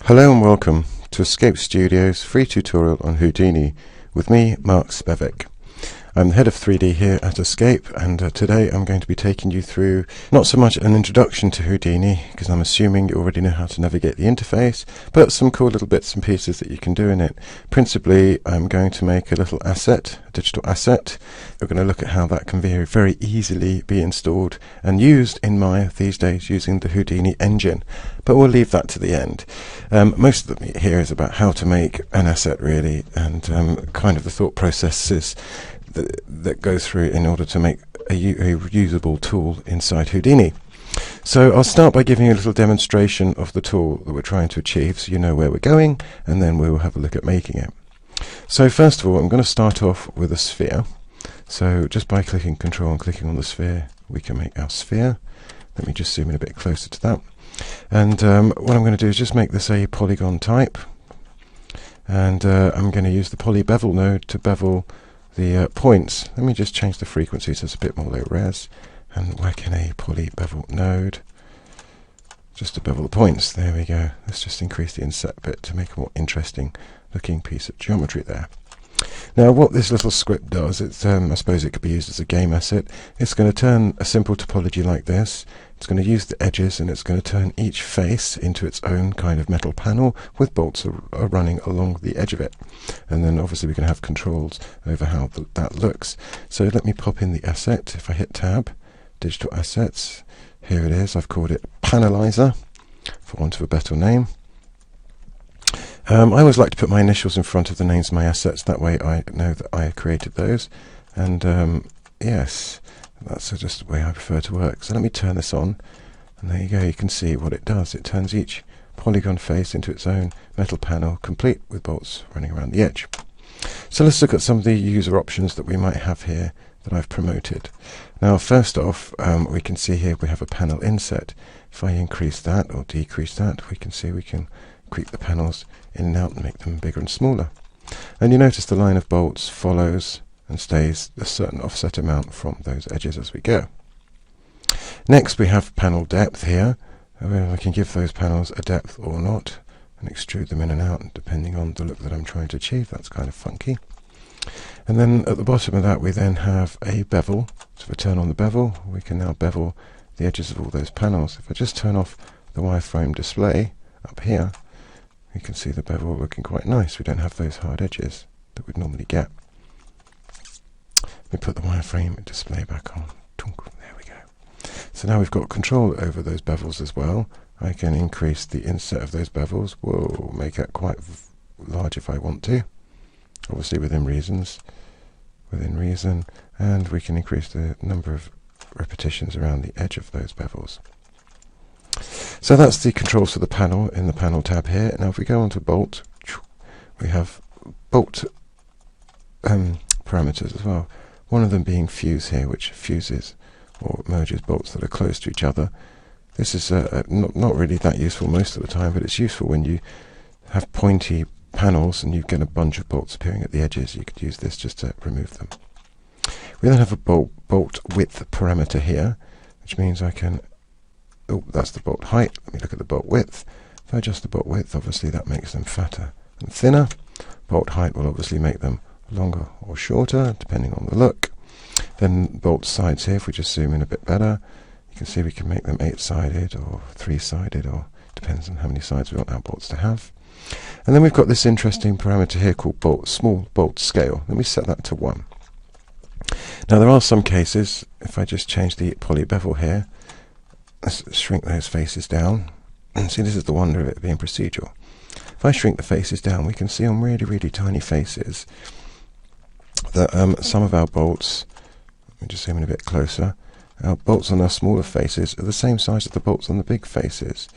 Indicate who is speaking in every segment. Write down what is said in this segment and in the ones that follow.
Speaker 1: Hello and welcome to Escape Studio's free tutorial on Houdini with me, Mark Spevick. I'm the head of 3D here at Escape, and today I'm going to be taking you through not so much an introduction to Houdini, because I'm assuming you already know how to navigate the interface, but some cool little bits and pieces that you can do in it. Principally, I'm going to make a little asset, a digital asset. We're going to look at how that can very easily be installed and used in Maya these days using the Houdini engine, but we'll leave that to the end. Most of the meat here is about how to make an asset really, and kind of the thought processes that go through in order to make a reusable tool inside Houdini. So I'll start by giving you a little demonstration of the tool that we're trying to achieve so you know where we're going, and then we will have a look at making it. So first of all, I'm going to start off with a sphere. So just by clicking Control and clicking on the sphere, we can make our sphere. Let me just zoom in a bit closer to that. And what I'm going to do is just make this a polygon type, and I'm going to use the poly bevel node to bevel the points. Let me just change the frequency so it's a bit more low res, and whack in a poly bevel node just to bevel the points. There we go. Let's just increase the inset bit to make a more interesting looking piece of geometry there. Now what this little script does, it's I suppose it could be used as a game asset. It's going to turn a simple topology like this. It's going to use the edges, and it's going to turn each face into its own kind of metal panel with bolts are running along the edge of it. And then obviously we can have controls over how that looks. So let me pop in the asset. If I hit tab, digital assets, here it is. I've called it Panelizer for want of a better name. I always like to put my initials in front of the names of my assets, that way I know that I created those. And yes, that's just the way I prefer to work. So let me turn this on, and there you go. You can see what it does. It turns each polygon face into its own metal panel, complete with bolts running around the edge. So let's look at some of the user options that we might have here that I've promoted. Now first off, we can see here we have a panel inset. If I increase that or decrease that, we can see we can creep the panels in and out and make them bigger and smaller. And you notice the line of bolts follows and stays a certain offset amount from those edges as we go. Next we have panel depth here. We can give those panels a depth or not and extrude them in and out depending on the look that I'm trying to achieve. That's kind of funky. And then at the bottom of that we then have a bevel. So if I turn on the bevel, we can now bevel the edges of all those panels. If I just turn off the wireframe display up here, you can see the bevel looking quite nice. We don't have those hard edges that we'd normally get. Let me put the wireframe display back on. There we go. So now we've got control over those bevels as well. I can increase the inset of those bevels. Whoa, make that quite large if I want to. Obviously within reason. And we can increase the number of repetitions around the edge of those bevels. So that's the controls for the panel in the panel tab here. Now if we go on to bolt, we have bolt parameters as well. One of them being fuse here, which fuses or merges bolts that are close to each other. This is not really that useful most of the time, but it's useful when you have pointy panels and you get a bunch of bolts appearing at the edges. You could use this just to remove them. We then have a bolt width parameter here, which means I can... Oh, that's the bolt height. Let me look at the bolt width. If I adjust the bolt width, obviously that makes them fatter and thinner. Bolt height will obviously make them longer or shorter, depending on the look. Then bolt sides here, if we just zoom in a bit better, you can see we can make them 8-sided or 3-sided, or depends on how many sides we want our bolts to have. And then we've got this interesting parameter here called small bolt scale. Let me set that to 1. Now there are some cases, if I just change the poly bevel here, let's shrink those faces down. And see, this is the wonder of it being procedural. If I shrink the faces down, we can see on really tiny faces that some of our bolts, let me just zoom in a bit closer, our bolts on our smaller faces are the same size as the bolts on the big faces.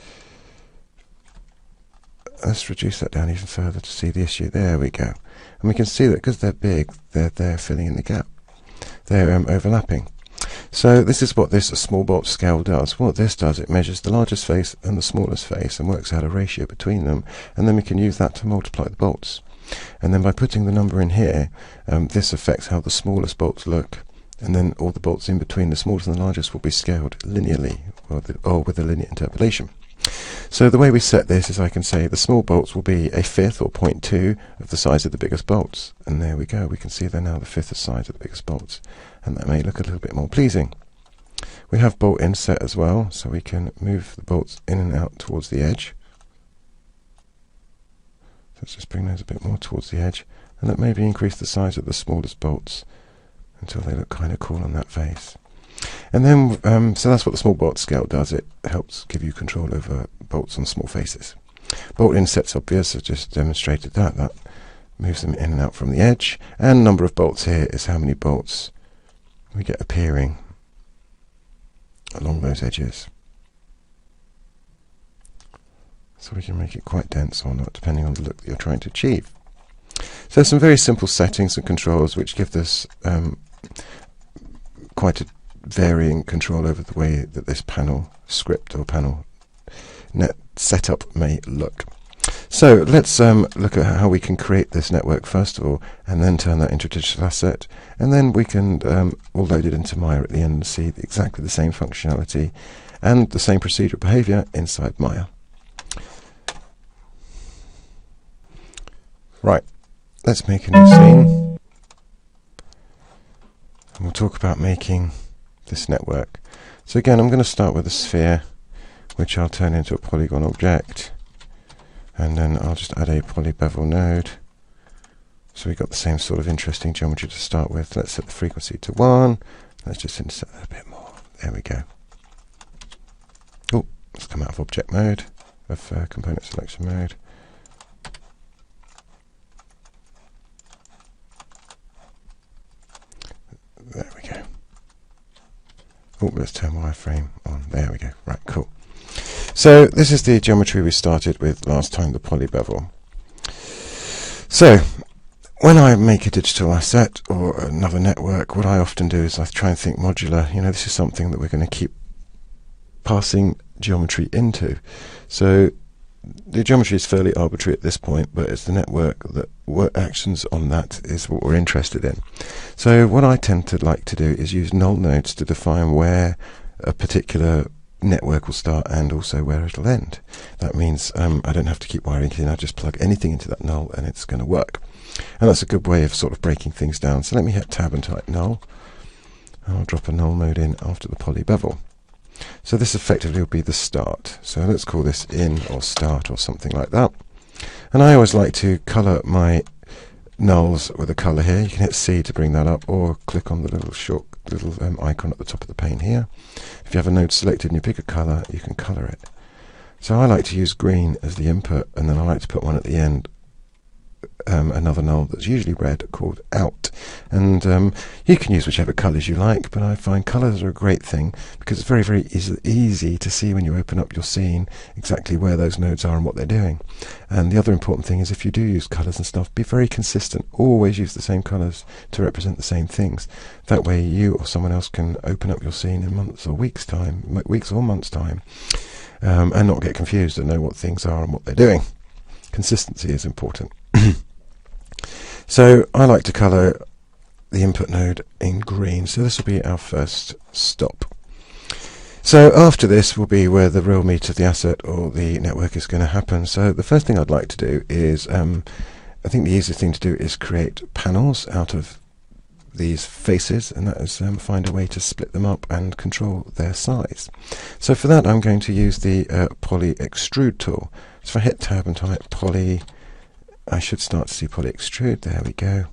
Speaker 1: Let's reduce that down even further to see the issue. There we go. And we can see that because they're big, they're filling in the gap. They're overlapping. So this is what this small bolt scale does. What this does, it measures the largest face and the smallest face and works out a ratio between them, and then we can use that to multiply the bolts. And then by putting the number in here, this affects how the smallest bolts look, and then all the bolts in between the smallest and the largest will be scaled linearly, or with a linear interpolation. So the way we set this is I can say the small bolts will be a fifth or 0.2 of the size of the biggest bolts. And there we go. We can see they're now the fifth of size of the biggest bolts. And that may look a little bit more pleasing. We have bolt inset as well, so we can move the bolts in and out towards the edge. So let's just bring those a bit more towards the edge, and that maybe increase the size of the smallest bolts until they look kind of cool on that face. And then, so that's what the small bolt scale does. It helps give you control over bolts on small faces. Bolt inset's obvious, I've just demonstrated that. That moves them in and out from the edge. And number of bolts here is how many bolts we get appearing along those edges. So we can make it quite dense or not, depending on the look that you're trying to achieve. So some very simple settings and controls which give this quite a varying control over the way that this panel script or panel net setup may look. So let's look at how we can create this network first of all, and then turn that into a digital asset, and then we can all load it into Maya at the end and see exactly the same functionality and the same procedural behavior inside Maya. Right, let's make a new scene, and we'll talk about making this network. So again, I'm going to start with a sphere, which I'll turn into a polygon object, and then I'll just add a polybevel node. So we've got the same sort of interesting geometry to start with. Let's set the frequency to 1. Let's just inset that a bit more. There we go. Oh, let's come out of object mode, of component selection mode. There we go. Oh, let's turn wireframe on. There we go. Right, cool. So this is the geometry we started with last time, the polybevel. So when I make a digital asset or another network, what I often do is I try and think modular. You know, this is something that we're going to keep passing geometry into. So the geometry is fairly arbitrary at this point, but it's the network that actions on that is what we're interested in. So what I tend to like to do is use null nodes to define where a particular network will start and also where it'll end. That means I don't have to keep wiring it in. I just plug anything into that null and it's going to work. And that's a good way of sort of breaking things down. So let me hit tab and type null. And I'll drop a null node in after the polybevel. So this effectively will be the start. So let's call this in or start or something like that. And I always like to color my nulls with a color here. You can hit C to bring that up, or click on the little icon at the top of the pane here. If you have a node selected and you pick a color, you can color it. So I like to use green as the input, and then I like to put one at the end, another null that's usually red, called out. And you can use whichever colors you like, but I find colors are a great thing because it's very, very easy to see when you open up your scene exactly where those nodes are and what they're doing. And the other important thing is, if you do use colors and stuff, be very consistent. Always use the same colors to represent the same things. That way you or someone else can open up your scene in months or weeks or months time, and not get confused and know what things are and what they're doing. Consistency is important. So I like to color the input node in green, so this will be our first stop. So after this will be where the real meat of the asset or the network is going to happen. So the first thing I'd like to do is, I think the easiest thing to do is create panels out of these faces, and that is find a way to split them up and control their size. So for that I'm going to use the poly extrude tool. So if I hit tab and type poly, I should start to see poly extrude. There we go.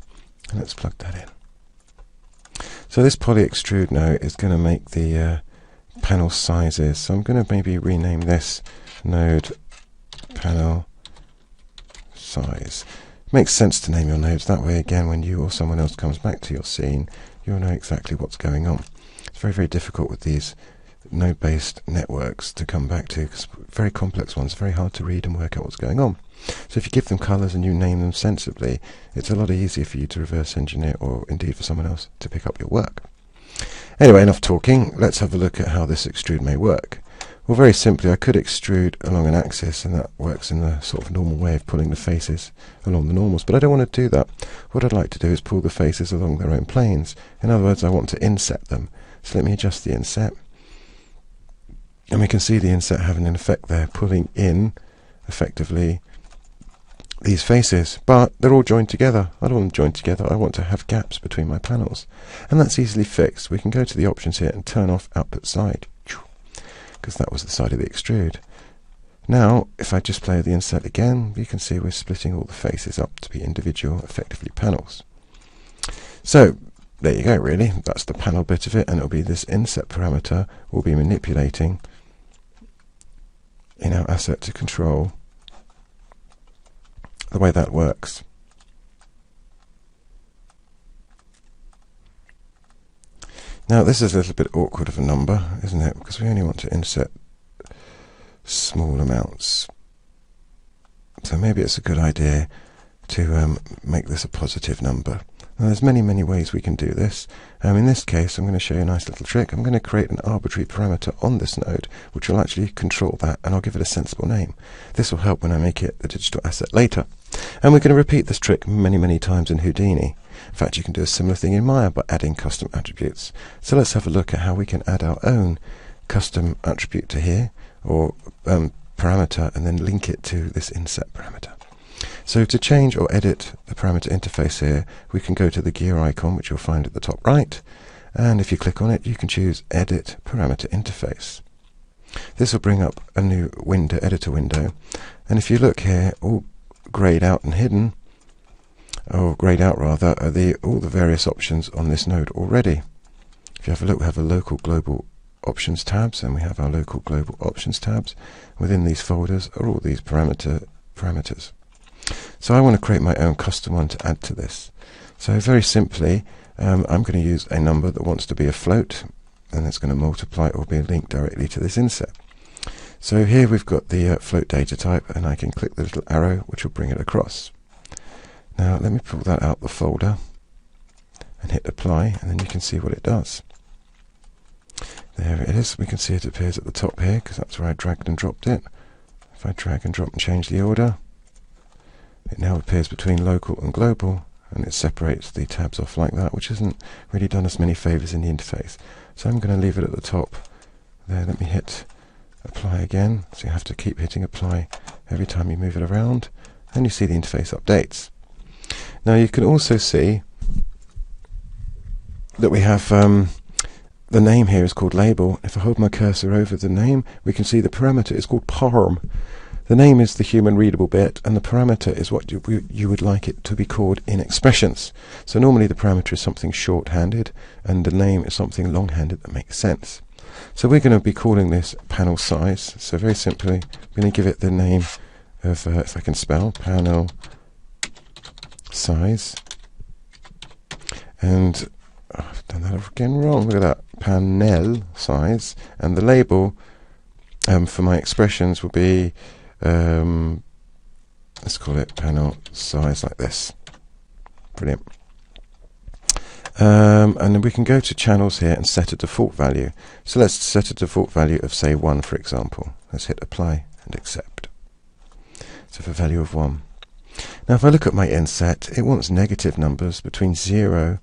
Speaker 1: And let's plug that in. So this poly extrude now is going to make the panel sizes. So I'm going to maybe rename this node panel size. Makes sense to name your nodes that way. Again, when you or someone else comes back to your scene, you'll know exactly what's going on. It's very, very difficult with these node-based networks to come back to, because very complex ones, very hard to read and work out what's going on. So if you give them colors and you name them sensibly, it's a lot easier for you to reverse engineer, or indeed for someone else to pick up your work. Anyway, enough talking. Let's have a look at how this extrude may work. Well, very simply, I could extrude along an axis, and that works in the sort of normal way of pulling the faces along the normals, but I don't want to do that. What I'd like to do is pull the faces along their own planes. In other words, I want to inset them. So let me adjust the inset. And we can see the inset having an effect there, pulling in, effectively, these faces. But they're all joined together. I don't want them joined together. I want to have gaps between my panels. And that's easily fixed. We can go to the options here and turn off output side, because that was the side of the extrude. Now, if I just play the inset again, you can see we're splitting all the faces up to be individual, effectively, panels. So, there you go, really. That's the panel bit of it, and it'll be this inset parameter we'll be manipulating in our asset to control the way that works. Now, this is a little bit awkward of a number, isn't it? Because we only want to inset small amounts. So maybe it's a good idea to make this a positive number. Now, there's many ways we can do this. In this case, I'm going to show you a nice little trick. I'm going to create an arbitrary parameter on this node, which will actually control that, and I'll give it a sensible name. This will help when I make it a digital asset later. And we're going to repeat this trick many times in Houdini. In fact, you can do a similar thing in Maya by adding custom attributes. So let's have a look at how we can add our own custom attribute to here, or parameter, and then link it to this inset parameter. So to change or edit the parameter interface here, we can go to the gear icon, which you'll find at the top right, and if you click on it, you can choose Edit Parameter Interface. This will bring up a new window, editor window, and if you look here, all grayed out and hidden, or grayed out rather, are all the various options on this node already. If you have a look, we have a local global options tabs, and we have our local global options tabs. Within these folders are all these parameters. So I want to create my own custom one to add to this. So very simply, I'm going to use a number that wants to be a float, and it's going to multiply or be linked directly to this inset. So here we've got the float data type, and I can click the little arrow which will bring it across. Now let me pull that out the folder and hit apply, and then you can see what it does. There it is. We can see it appears at the top here because that's where I dragged and dropped it. If I drag and drop and change the order, it now appears between local and global, and it separates the tabs off like that, which hasn't really done us many favors in the interface. So I'm going to leave it at the top there. Let me hit apply again. So you have to keep hitting apply every time you move it around. Then you see the interface updates. Now you can also see that we have the name here is called label. If I hold my cursor over the name, we can see the parameter is called parm. The name is the human readable bit, and the parameter is what you would like it to be called in expressions. So normally the parameter is something short-handed, and the name is something long-handed that makes sense. So we're going to be calling this panel size. So very simply, I'm going to give it the name of, if I can spell, panel size. And I've done that again wrong. Look at that, panel size. And the label for my expressions will be, let's call it panel size like this. Brilliant. And then we can go to channels here and set a default value. So let's set a default value of, say, 1, for example. Let's hit apply and accept. So for a value of 1. Now if I look at my inset, it wants negative numbers between 0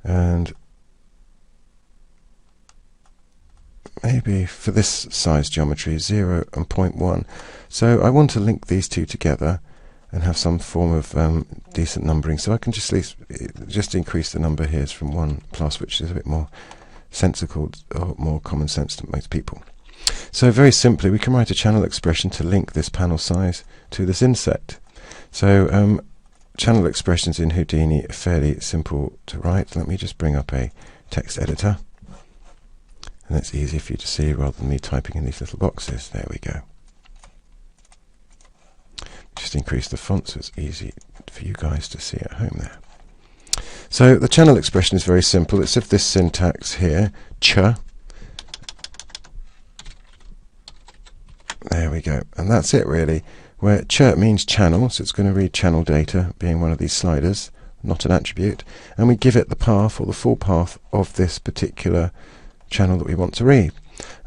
Speaker 1: and maybe for this size geometry 0 and 0.1. So I want to link these two together and have some form of decent numbering. So I can just increase the number here from 1+, which is a bit more sensible or more common sense to most people. So very simply, we can write a channel expression to link this panel size to this inset. So channel expressions in Houdini are fairly simple to write. Let me just bring up a text editor, and it's easy for you to see rather than me typing in these little boxes. There we go. Just increase the font so it's easy for you guys to see at home there. So the channel expression is very simple. It's of this syntax here, ch. There we go. And that's it really. Where ch means channel, so it's going to read channel data, being one of these sliders, not an attribute. And we give it the path, or the full path, of this particular channel that we want to read.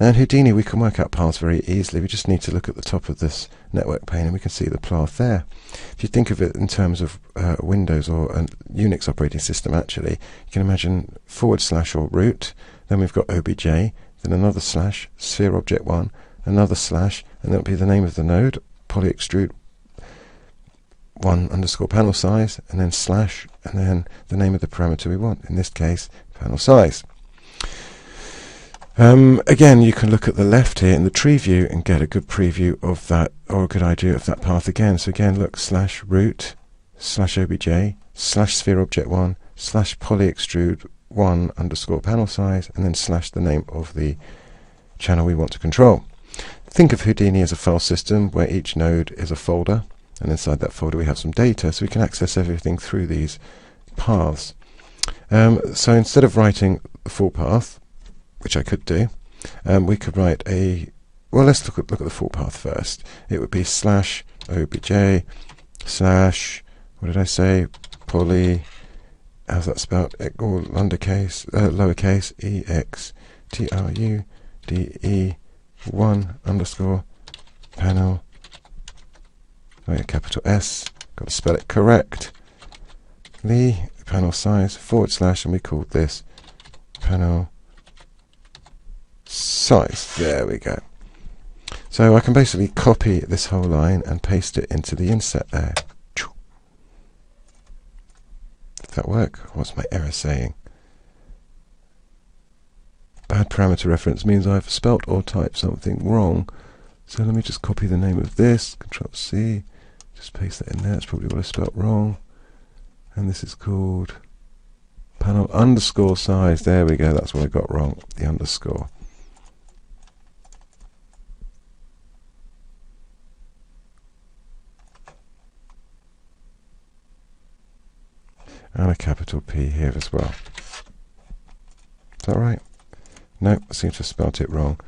Speaker 1: Now in Houdini we can work out paths very easily. We just need to look at the top of this network pane and we can see the path there. If you think of it in terms of Windows or a Unix operating system, actually, you can imagine / or root, then we've got obj, then another slash, sphere object 1, another slash, and that'll be the name of the node, polyextrude 1 underscore panel size, and then slash, and then the name of the parameter we want, in this case, panel size. Again, you can look at the left here in the tree view and get a good preview of that, or a good idea of that path again. So again, look, slash root, slash obj, slash sphere object 1, slash polyextrude 1 underscore panel size, and then slash the name of the channel we want to control. Think of Houdini as a file system where each node is a folder, and inside that folder we have some data, so we can access everything through these paths. So instead of writing the full path, which I could do, we could write a, well, let's look at the full path first. It would be slash obj slash, what did I say, poly, how's that spelled, all lowercase extrude 1 underscore panel, capital S, got to spell it correct, the panel size / and we called this panel size. There we go. So I can basically copy this whole line and paste it into the inset there. Did that work? What's my error saying? Bad parameter reference means I've spelt or typed something wrong. So let me just copy the name of this, Control C, just paste that in there. That's probably what I spelt wrong. And this is called panel underscore size. There we go, that's what I got wrong, the underscore. And a capital P here as well. Is that right? No, I seem to have spelt it wrong.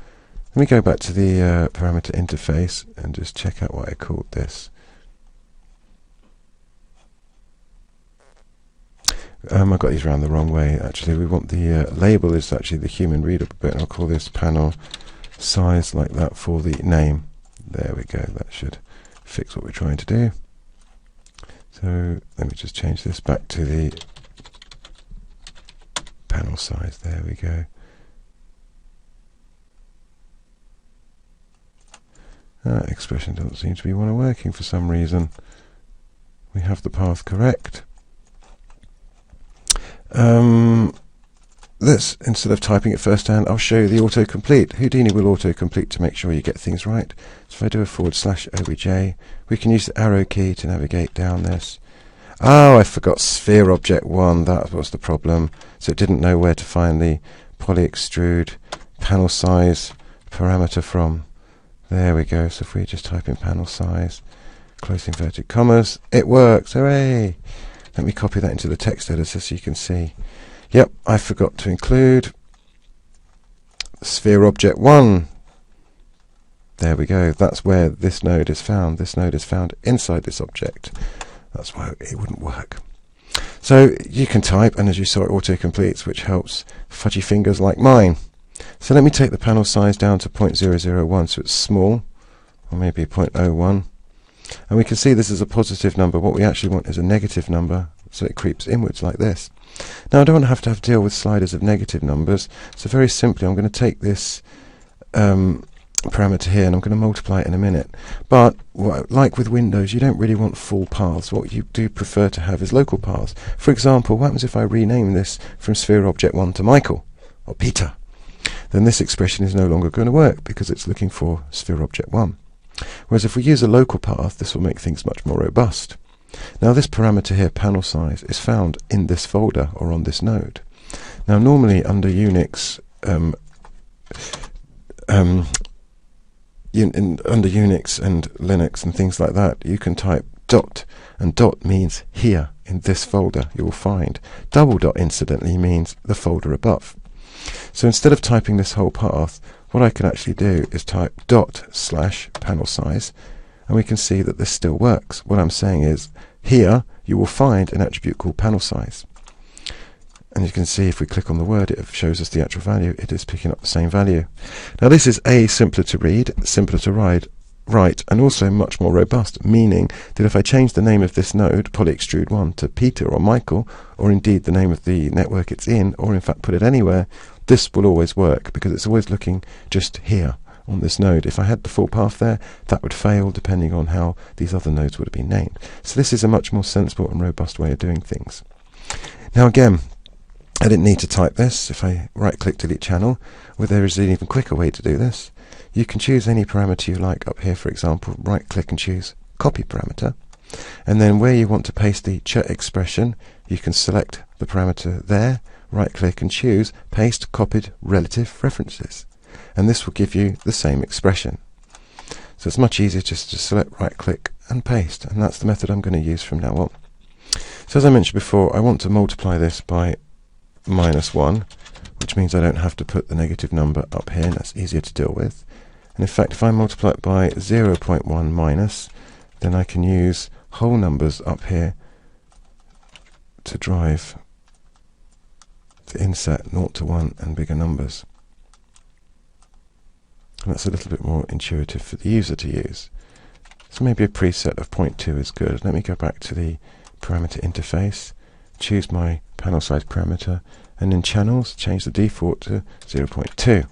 Speaker 1: Let me go back to the parameter interface and just check out what I called this. I got these around the wrong way. Actually, we want the label is actually the human readable bit, and I'll call this panel size like that for the name. There we go. That should fix what we're trying to do. So let me just change this back to the panel size. There we go. That expression doesn't seem to be working for some reason. We have the path correct. This, instead of typing it first hand, I'll show you the autocomplete. Houdini will autocomplete to make sure you get things right. So if I do a / obj, we can use the arrow key to navigate down this. Oh, I forgot sphere object 1, that was the problem. So it didn't know where to find the polyextrude panel size parameter from. There we go. So if we just type in panel size, close inverted commas, it works. Hooray! Let me copy that into the text editor so you can see. Yep, I forgot to include sphere object 1. There we go. That's where this node is found. This node is found inside this object. That's why it wouldn't work. So you can type, and as you saw, it auto-completes, which helps fudgy fingers like mine. So let me take the panel size down to 0.001, so it's small, or maybe 0.01. And we can see this is a positive number. What we actually want is a negative number, so it creeps inwards like this. Now I don't want to have to deal with sliders of negative numbers, so very simply I'm going to take this parameter here and I'm going to multiply it in a minute. But like with Windows, you don't really want full paths. What you do prefer to have is local paths. For example, what happens if I rename this from sphere object 1 to Michael or Peter? Then this expression is no longer going to work because it's looking for sphere object 1. Whereas if we use a local path, this will make things much more robust. Now this parameter here, panel size, is found in this folder or on this node. Now normally under Unix, under Unix and Linux and things like that, you can type dot, and dot means here in this folder you will find. Double dot incidentally means the folder above. So instead of typing this whole path, what I can actually do is type / panel size, and we can see that this still works. What I'm saying is, here you will find an attribute called panel size. And you can see if we click on the word, it shows us the actual value. It is picking up the same value. Now this is simpler to read, simpler to write, and also much more robust, meaning that if I change the name of this node, polyextrude 1, to Peter or Michael, or indeed the name of the network it's in, or in fact put it anywhere, this will always work because it's always looking just here on this node. If I had the full path there, that would fail depending on how these other nodes would have been named. So this is a much more sensible and robust way of doing things. Now again, I didn't need to type this. If I right-click delete channel, well, there is an even quicker way to do this. You can choose any parameter you like up here, for example, right-click and choose copy parameter. And then where you want to paste the ch expression, you can select the parameter there, right-click and choose paste copied relative references. And this will give you the same expression. So it's much easier just to select, right-click and paste. And that's the method I'm going to use from now on. So as I mentioned before, I want to multiply this by -1, which means I don't have to put the negative number up here, and that's easier to deal with. And in fact, if I multiply it by 0.1 minus, then I can use whole numbers up here to drive the inset 0 to 1 and bigger numbers. And that's a little bit more intuitive for the user to use. So maybe a preset of 0.2 is good. Let me go back to the parameter interface, choose my panel size parameter, and in channels, change the default to 0.2.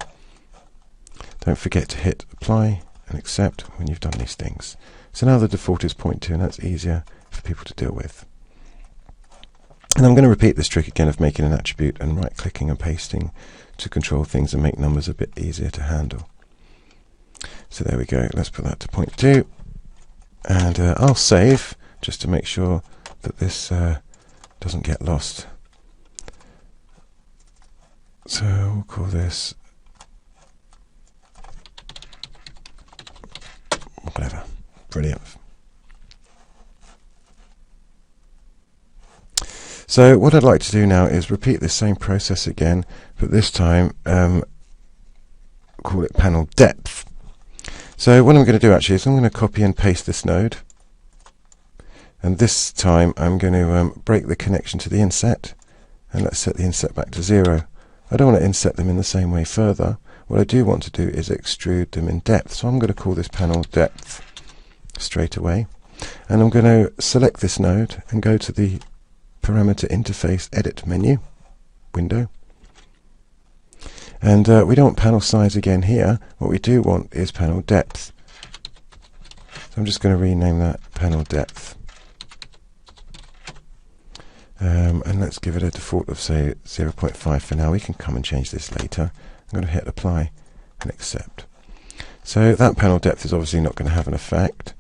Speaker 1: Don't forget to hit apply and accept when you've done these things. So now the default is 0.2, and that's easier for people to deal with. And I'm going to repeat this trick again of making an attribute and right-clicking and pasting to control things and make numbers a bit easier to handle. So there we go. Let's put that to 0.2, and I'll save just to make sure that this doesn't get lost. So we'll call this whatever. Brilliant. So what I'd like to do now is repeat this same process again, but this time call it panel depth. So what I'm going to do actually is I'm going to copy and paste this node, and this time I'm going to break the connection to the inset, and let's set the inset back to 0. I don't want to inset them in the same way further. What I do want to do is extrude them in depth, so I'm going to call this panel depth straight away, and I'm going to select this node and go to the parameter interface edit menu window, and we don't want panel size again here. What we do want is panel depth, so I'm just going to rename that panel depth, and let's give it a default of say 0.5 for now. We can come and change this later. I'm going to hit apply and accept. So that panel depth is obviously not going to have an effect.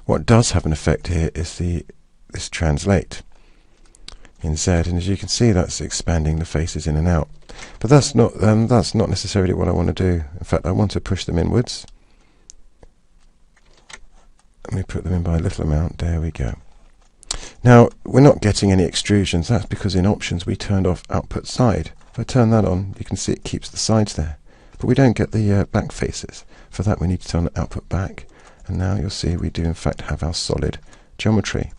Speaker 1: What does have an effect here is this translate in Z, and as you can see, that's expanding the faces in and out. But that's not necessarily what I want to do. In fact, I want to push them inwards. Let me put them in by a little amount. There we go. Now we're not getting any extrusions. That's because in options we turned off output side. If I turn that on, you can see it keeps the sides there, but we don't get the back faces. For that we need to turn output back, and now you'll see we do in fact have our solid geometry.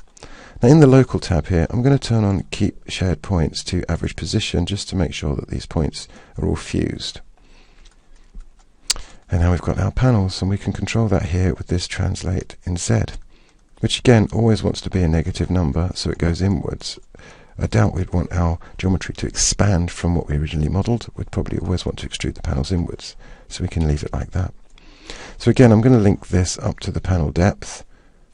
Speaker 1: Now in the local tab here, I'm going to turn on keep shared points to average position just to make sure that these points are all fused. And now we've got our panels, and we can control that here with this translate in Z, which again always wants to be a negative number, so it goes inwards. I doubt we'd want our geometry to expand from what we originally modelled. We'd probably always want to extrude the panels inwards, so we can leave it like that. So again, I'm going to link this up to the panel depth.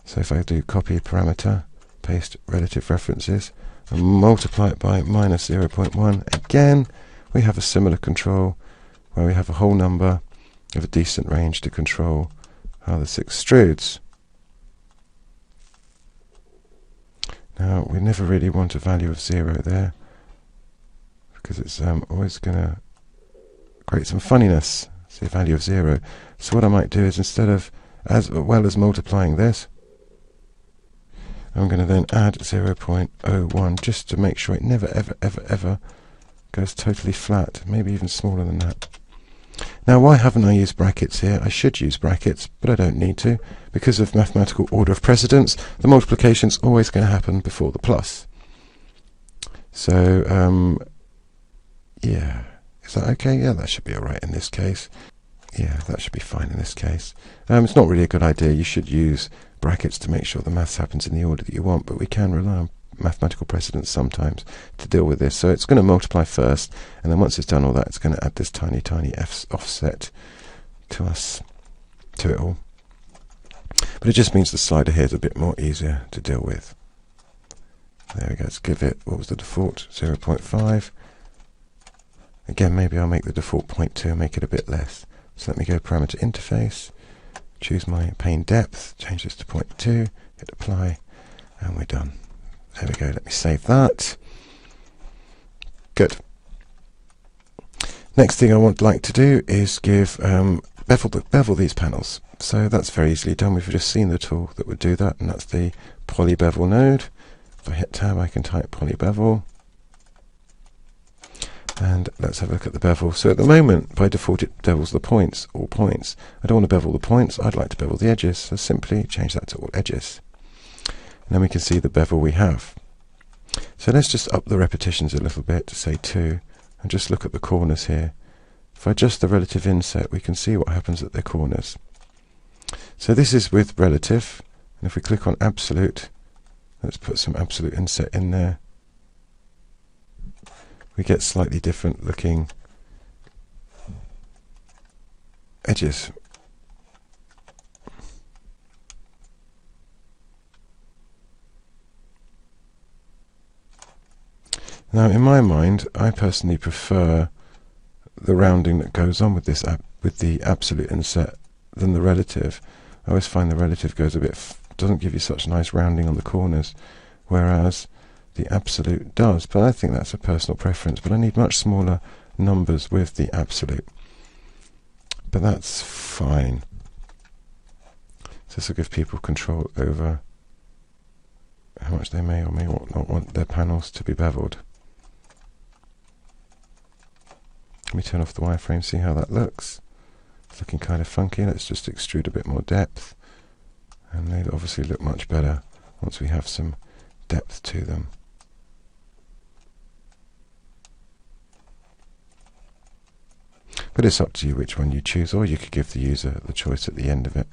Speaker 1: So if I do copy parameter, paste relative references, and multiply it by -0.1, again we have a similar control where we have a whole number of a decent range to control how this extrudes. Now we never really want a value of 0 there, because it's always going to create some funniness. See a value of 0. So what I might do is, instead of as well as multiplying this, I'm going to then add 0.01 just to make sure it never ever goes totally flat, maybe even smaller than that. Now why haven't I used brackets here? I should use brackets, but I don't need to. Because of mathematical order of precedence, the multiplication's always going to happen before the plus. So yeah, is that okay? Yeah, that should be alright in this case. Yeah, that should be fine in this case. It's not really a good idea. You should use brackets to make sure the maths happens in the order that you want, but we can rely on mathematical precedence sometimes to deal with this. So it's going to multiply first, and then once it's done all that, it's going to add this tiny offset to it all. But it just means the slider here is a bit more easier to deal with. There we go. Let's give it, what was the default? 0.5. Again, maybe I'll make the default 0.2 and make it a bit less. So let me go parameter interface, choose my pane depth, change this to 0.2, hit apply, and we're done. There we go. Let me save that. Good. Next thing I would like to do is give bevel these panels. So that's very easily done. We've just seen the tool that would do that, and that's the poly bevel node. If I hit tab, I can type poly bevel. And let's have a look at the bevel. So at the moment, by default, it bevels the points, all points. I don't want to bevel the points, I'd like to bevel the edges. So simply change that to all edges. And then we can see the bevel we have. So let's just up the repetitions a little bit to say 2, and just look at the corners here. If I adjust the relative inset, we can see what happens at the corners. So this is with relative, and if we click on absolute, let's put some absolute inset in there. We get slightly different looking edges. Now, in my mind, I personally prefer the rounding that goes on with this with the absolute inset than the relative. I always find the relative goes a bit doesn't give you such nice rounding on the corners, whereas the absolute does. But I think that's a personal preference. But I need much smaller numbers with the absolute. But that's fine. So this will give people control over how much they may or may not want their panels to be beveled. Let me turn off the wireframe, see how that looks. It's looking kind of funky. Let's just extrude a bit more depth. And they obviously look much better once we have some depth to them. But it's up to you which one you choose, or you could give the user the choice at the end of it.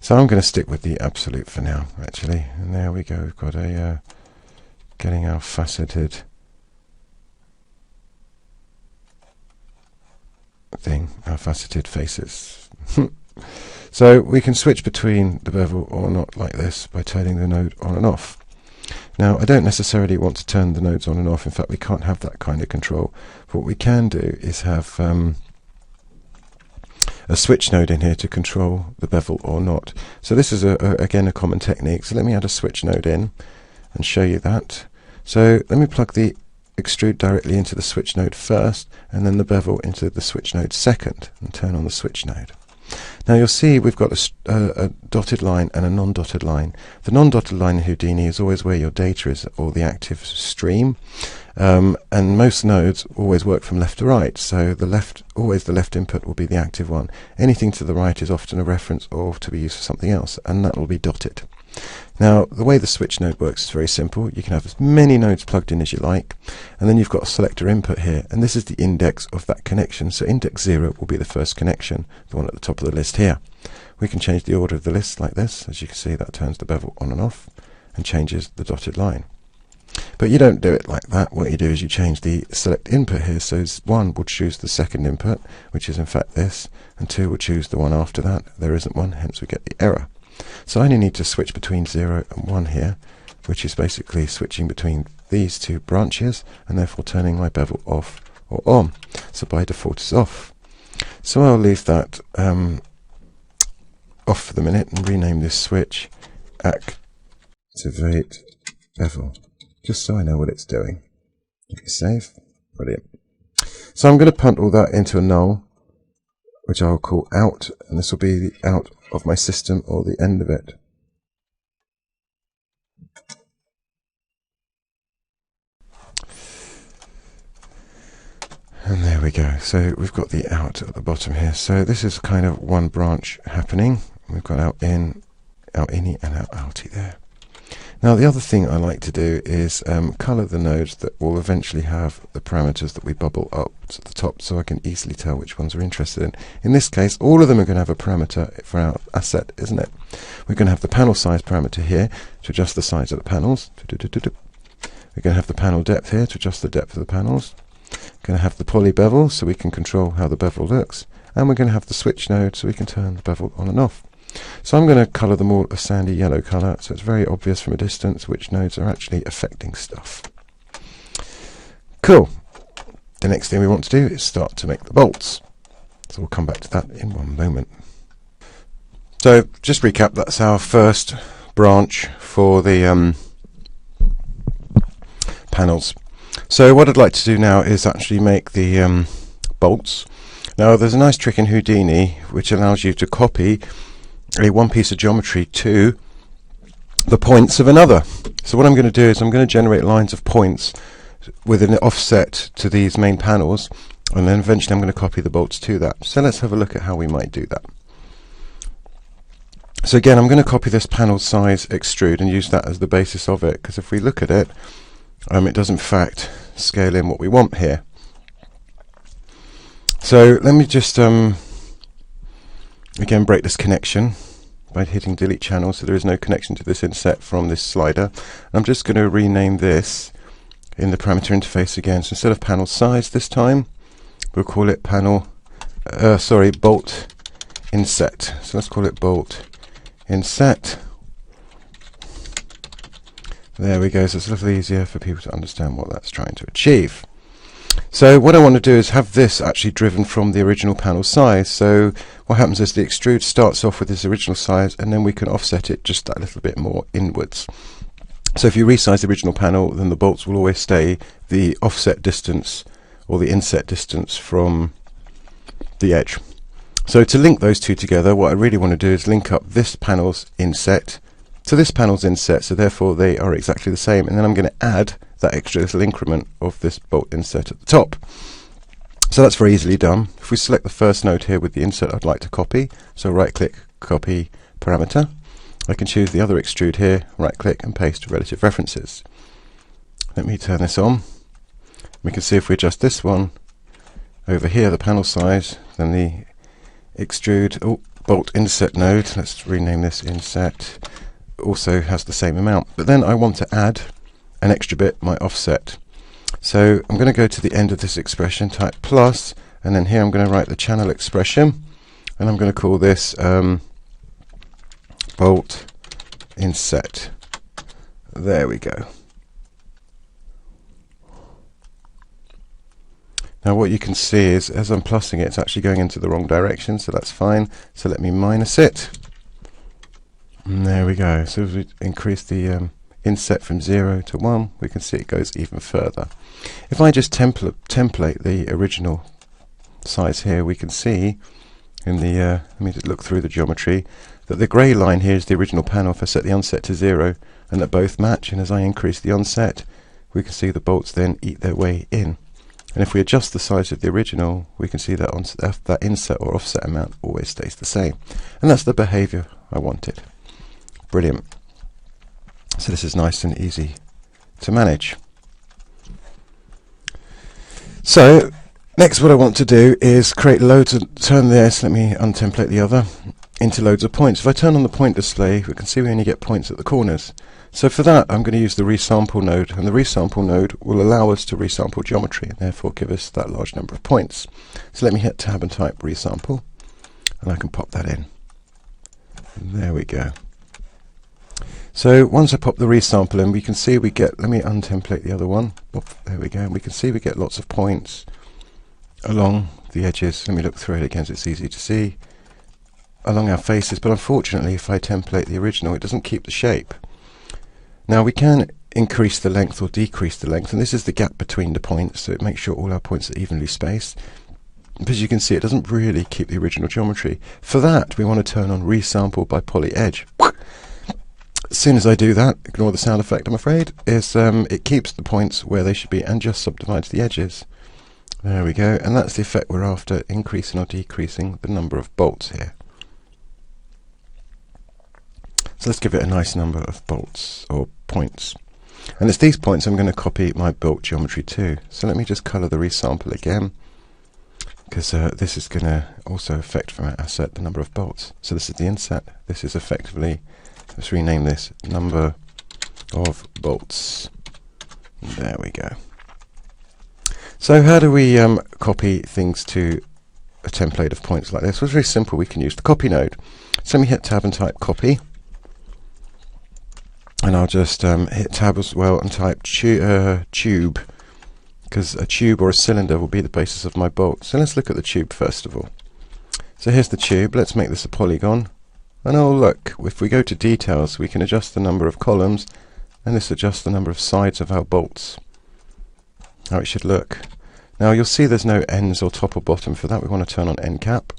Speaker 1: So I'm going to stick with the absolute for now, actually. And there we go. We've got a getting our faceted thing, our faceted faces. So we can switch between the bevel or not like this by turning the node on and off. Now, I don't necessarily want to turn the nodes on and off. In fact, we can't have that kind of control. But what we can do is have a switch node in here to control the bevel or not. So this is, again, a common technique. So let me add a switch node in and show you that. So let me plug the extrude directly into the switch node first, and then the bevel into the switch node second, and turn on the switch node. Now you'll see we've got a dotted line and a non-dotted line. The non-dotted line in Houdini is always where your data is, or the active stream, and most nodes always work from left to right, so always the left input will be the active one. Anything to the right is often a reference or to be used for something else, and that will be dotted. Now, the way the switch node works is very simple. You can have as many nodes plugged in as you like, and then you've got a selector input here, and this is the index of that connection. So index 0 will be the first connection, the one at the top of the list here. We can change the order of the list like this. As you can see, that turns the bevel on and off and changes the dotted line. But you don't do it like that. What you do is you change the select input here. So 1 will choose the second input, which is in fact this, and 2 will choose the one after that. There isn't one, hence we get the error. So I only need to switch between 0 and 1 here, which is basically switching between these two branches and therefore turning my bevel off or on. So by default it's off. So I'll leave that off for the minute and rename this switch Activate Bevel, just so I know what it's doing. Hit save. Brilliant. So I'm going to punt all that into a null, which I'll call out, and this will be the out of my system, or the end of it. And there we go. So we've got the out at the bottom here. So this is kind of one branch happening. We've got out in, out inny, and out outy there. Now the other thing I like to do is colour the nodes that will eventually have the parameters that we bubble up to the top, so I can easily tell which ones we're interested in. In this case, all of them are going to have a parameter for our asset, isn't it? We're going to have the panel size parameter here to adjust the size of the panels. We're going to have the panel depth here to adjust the depth of the panels. We're going to have the poly bevel so we can control how the bevel looks. And we're going to have the switch node so we can turn the bevel on and off. So I'm going to colour them all a sandy yellow colour, so it's very obvious from a distance which nodes are actually affecting stuff. Cool. The next thing we want to do is start to make the bolts. So we'll come back to that in one moment. So just recap, that's our first branch for the panels. So what I'd like to do now is actually make the bolts. Now there's a nice trick in Houdini which allows you to copy one piece of geometry to the points of another. So what I'm going to do is I'm going to generate lines of points with an offset to these main panels, and then eventually I'm going to copy the bolts to that. So let's have a look at how we might do that. So again, I'm going to copy this panel size extrude and use that as the basis of it, because if we look at it, it does in fact scale in what we want here. So let me just again break this connection by hitting delete channel, so there is no connection to this inset from this slider. I'm just going to rename this in the parameter interface again. So instead of panel size this time, we'll call it bolt inset. So let's call it bolt inset. There we go, so it's a little easier for people to understand what that's trying to achieve. So what I want to do is have this actually driven from the original panel size. So what happens is the extrude starts off with this original size, and then we can offset it just that little bit more inwards. So if you resize the original panel, then the bolts will always stay the offset distance or the inset distance from the edge. So to link those two together, what I really want to do is link up this panel's inset to this panel's inset, so therefore they are exactly the same, and then I'm going to add that extra little increment of this bolt inset at the top. So that's very easily done. If we select the first node here with the inset I'd like to copy, so right click, copy parameter, I can choose the other extrude here, right click and paste relative references. Let me turn this on. We can see if we adjust this one over here, the panel size, then the extrude bolt inset node, let's rename this inset, also has the same amount. But then I want to add an extra bit, my offset. So I'm going to go to the end of this expression, type plus, and then here I'm going to write the channel expression, and I'm going to call this bolt inset. There we go. Now what you can see is as I'm plussing it, it's actually going into the wrong direction, so that's fine. So let me minus it. And there we go. So as we increase the inset from 0 to 1, we can see it goes even further. If I just template the original size here, we can see in the let me just look through the geometry that the grey line here is the original panel if I set the onset to 0, and that both match, and as I increase the onset we can see the bolts then eat their way in. And if we adjust the size of the original, we can see that that inset or offset amount always stays the same, and that's the behavior I wanted. Brilliant. So this is nice and easy to manage. So next what I want to do is create loads and turn this, let me untemplate the other, into loads of points. If I turn on the point display, we can see we only get points at the corners. So for that I'm going to use the Resample node, and the Resample node will allow us to resample geometry and therefore give us that large number of points. So let me hit tab and type Resample, and I can pop that in. And there we go. So once I pop the resample in, we can see we get, let me untemplate the other one. There we go. And we can see we get lots of points along the edges. Let me look through it again so it's easy to see. Along our faces, but unfortunately if I template the original, it doesn't keep the shape. Now we can increase the length or decrease the length, and this is the gap between the points, so it makes sure all our points are evenly spaced. But as you can see, it doesn't really keep the original geometry. For that, we want to turn on Resample by Poly Edge. As soon as I do that, ignore the sound effect I'm afraid, it keeps the points where they should be and just subdivides the edges. There we go, and that's the effect we're after, increasing or decreasing the number of bolts here. So let's give it a nice number of bolts, or points. And it's these points I'm going to copy my bolt geometry to. So let me just colour the resample again, because this is going to also affect from our asset the number of bolts. So this is the inset. This is effectively, let's rename this, number of bolts. There we go. So how do we copy things to a template of points like this? Well, it's very simple. We can use the copy node. So let me hit tab and type copy. And I'll just hit tab as well and type tube, because a tube or a cylinder will be the basis of my bolt. So let's look at the tube first of all. So here's the tube. Let's make this a polygon. And oh look, if we go to details, we can adjust the number of columns, and this adjusts the number of sides of our bolts. How it should look. Now you'll see there's no ends or top or bottom. For that we want to turn on end cap.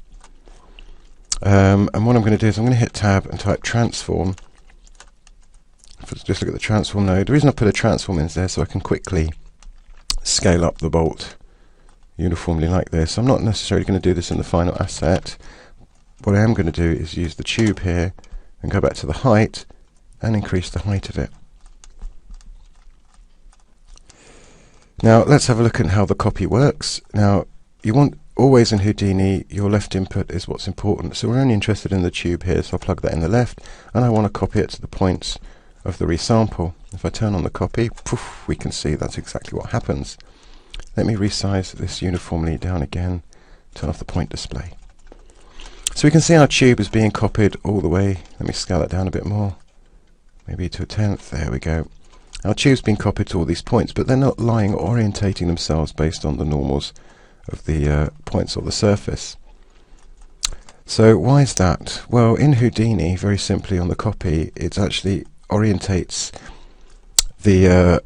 Speaker 1: And what I'm going to do is I'm going to hit tab and type transform. Just look at the transform node. The reason I put a transform in is there so I can quickly scale up the bolt uniformly like this. I'm not necessarily going to do this in the final asset. What I am going to do is use the tube here and go back to the height and increase the height of it. Now let's have a look at how the copy works. Now you want always in Houdini your left input is what's important, so we're only interested in the tube here, so I'll plug that in the left, and I want to copy it to the points of the resample. If I turn on the copy, poof, we can see that's exactly what happens. Let me resize this uniformly down again, turn off the point display. So we can see our tube is being copied all the way. Let me scale it down a bit more, maybe to a tenth. There we go. Our tube's been copied to all these points, but they're not lying or orientating themselves based on the normals of the points or the surface. So why is that? Well, in Houdini, very simply on the copy, it actually orientates the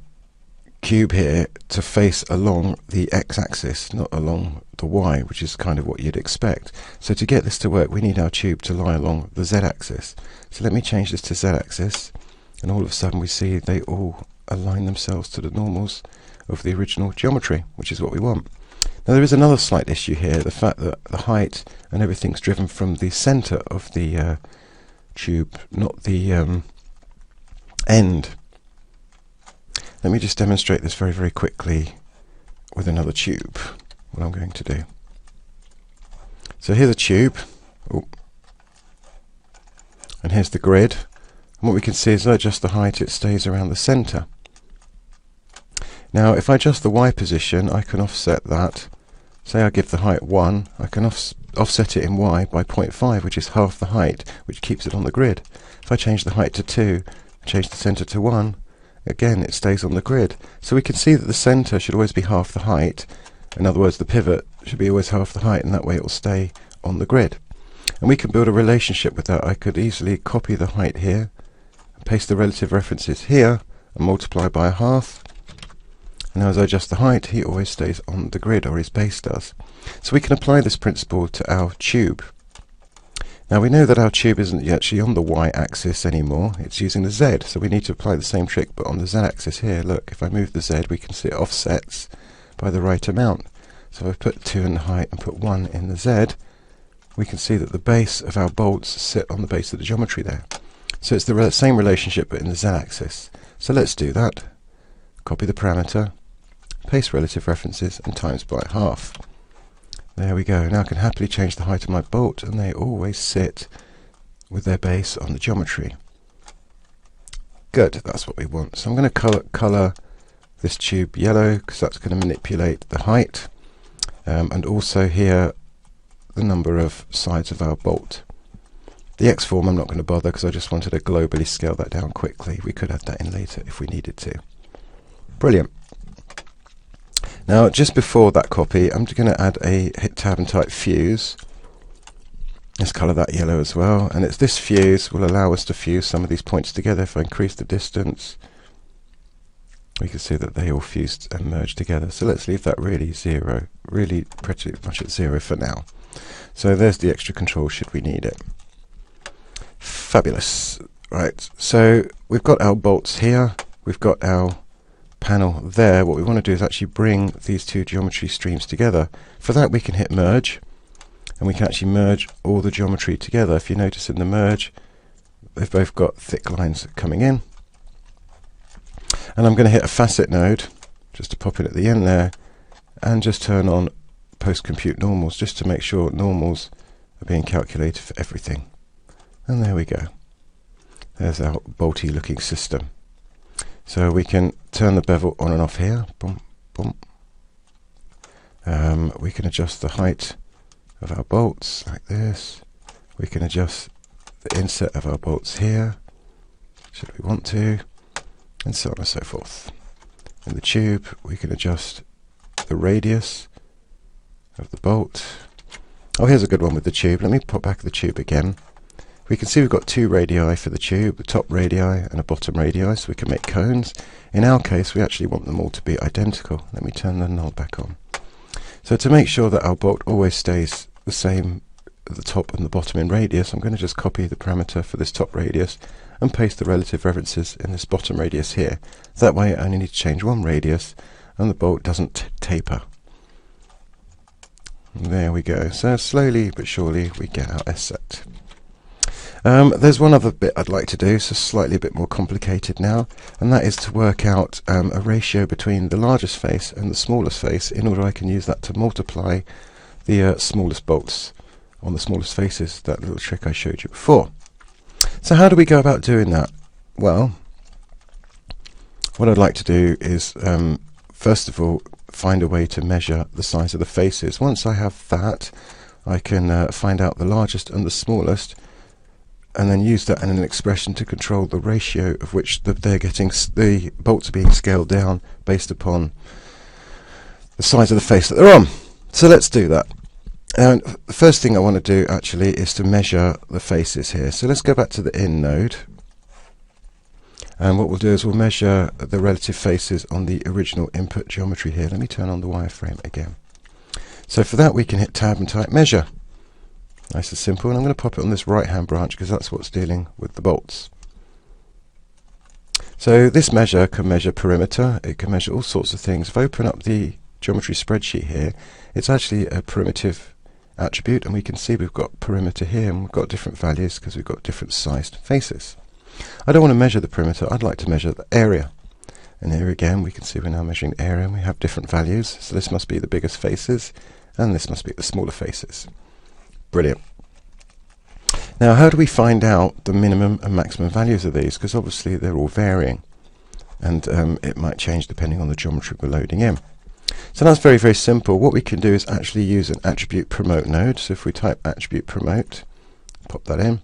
Speaker 1: cube here to face along the x-axis, not along the y, which is kind of what you'd expect. So to get this to work, we need our tube to lie along the z-axis. So let me change this to z-axis, and all of a sudden we see they all align themselves to the normals of the original geometry, which is what we want. Now there is another slight issue here, the fact that the height and everything's driven from the center of the tube, not the end. Let me just demonstrate this very, very quickly with another tube, what I'm going to do. So here's a tube, and here's the grid, and what we can see is I adjust the height, it stays around the center. Now if I adjust the Y position, I can offset that. Say I give the height 1, I can offset it in Y by 0.5, which is half the height, which keeps it on the grid. If I change the height to 2, change the center to 1, again it stays on the grid. So we can see that the center should always be half the height. In other words, the pivot should be always half the height, and that way it will stay on the grid. And we can build a relationship with that. I could easily copy the height here, and paste the relative references here, and multiply by a half. And now as I adjust the height, he always stays on the grid, or his base does. So we can apply this principle to our tube. Now we know that our tube isn't actually on the y-axis anymore, it's using the z, so we need to apply the same trick but on the z-axis here. Look, if I move the z, we can see it offsets by the right amount. So if I put 2 in the height and put 1 in the z, we can see that the base of our bolts sit on the base of the geometry there. So it's the same relationship but in the z-axis. So let's do that. Copy the parameter, paste relative references, and times by half. There we go. Now I can happily change the height of my bolt, and they always sit with their base on the geometry. Good, that's what we want. So I'm going to colour this tube yellow, because that's going to manipulate the height, and also here the number of sides of our bolt. The X form I'm not going to bother, because I just wanted to globally scale that down quickly. We could add that in later if we needed to. Brilliant. Now just before that copy, I'm going to add a hit tab and type fuse. Let's colour that yellow as well, and it's this fuse will allow us to fuse some of these points together. If I increase the distance, we can see that they all fused and merged together. So let's leave that really pretty much at 0 for now. So there's the extra control should we need it. Fabulous. Right, so we've got our bolts here, we've got our panel there. What we want to do is actually bring these two geometry streams together. For that we can hit merge, and we can actually merge all the geometry together. If you notice in the merge, they've both got thick lines coming in. And I'm going to hit a facet node, just to pop it at the end there, and just turn on post-compute normals, just to make sure normals are being calculated for everything. And there we go. There's our bolty looking system. So we can turn the bevel on and off here. Boom, boom. We can adjust the height of our bolts like this. We can adjust the inset of our bolts here, should we want to, and so on and so forth. In the tube, we can adjust the radius of the bolt. Oh, here's a good one with the tube. Let me pop back the tube again. We can see we've got two radii for the tube, a top radii and a bottom radii, so we can make cones. In our case, we actually want them all to be identical. Let me turn the knob back on. So to make sure that our bolt always stays the same at the top and the bottom in radius, I'm going to just copy the parameter for this top radius and paste the relative references in this bottom radius here. That way I only need to change one radius and the bolt doesn't taper. And there we go. So slowly but surely we get our S set. There's one other bit I'd like to do, so slightly a bit more complicated now, and that is to work out a ratio between the largest face and the smallest face in order I can use that to multiply the smallest bolts on the smallest faces, that little trick I showed you before. So how do we go about doing that? Well, what I'd like to do is first of all find a way to measure the size of the faces. Once I have that, I can find out the largest and the smallest, and then use that in an expression to control the ratio of which they're getting, the bolts are being scaled down based upon the size of the face that they're on. So let's do that. And the first thing I want to do actually is to measure the faces here. So let's go back to the in node, and what we'll do is we'll measure the relative faces on the original input geometry here. Let me turn on the wireframe again. So for that we can hit tab and type measure. Nice and simple, and I'm going to pop it on this right hand branch because that's what's dealing with the bolts. So this measure can measure perimeter, it can measure all sorts of things. If I open up the geometry spreadsheet here, it's actually a primitive attribute, and we can see we've got perimeter here and we've got different values because we've got different sized faces. I don't want to measure the perimeter, I'd like to measure the area. And here again we can see we're now measuring area and we have different values. So this must be the biggest faces and this must be the smaller faces. Brilliant. Now how do we find out the minimum and maximum values of these? Because obviously they're all varying, and it might change depending on the geometry we're loading in. So that's very, very simple. What we can do is actually use an attribute promote node. So if we type attribute promote, pop that in.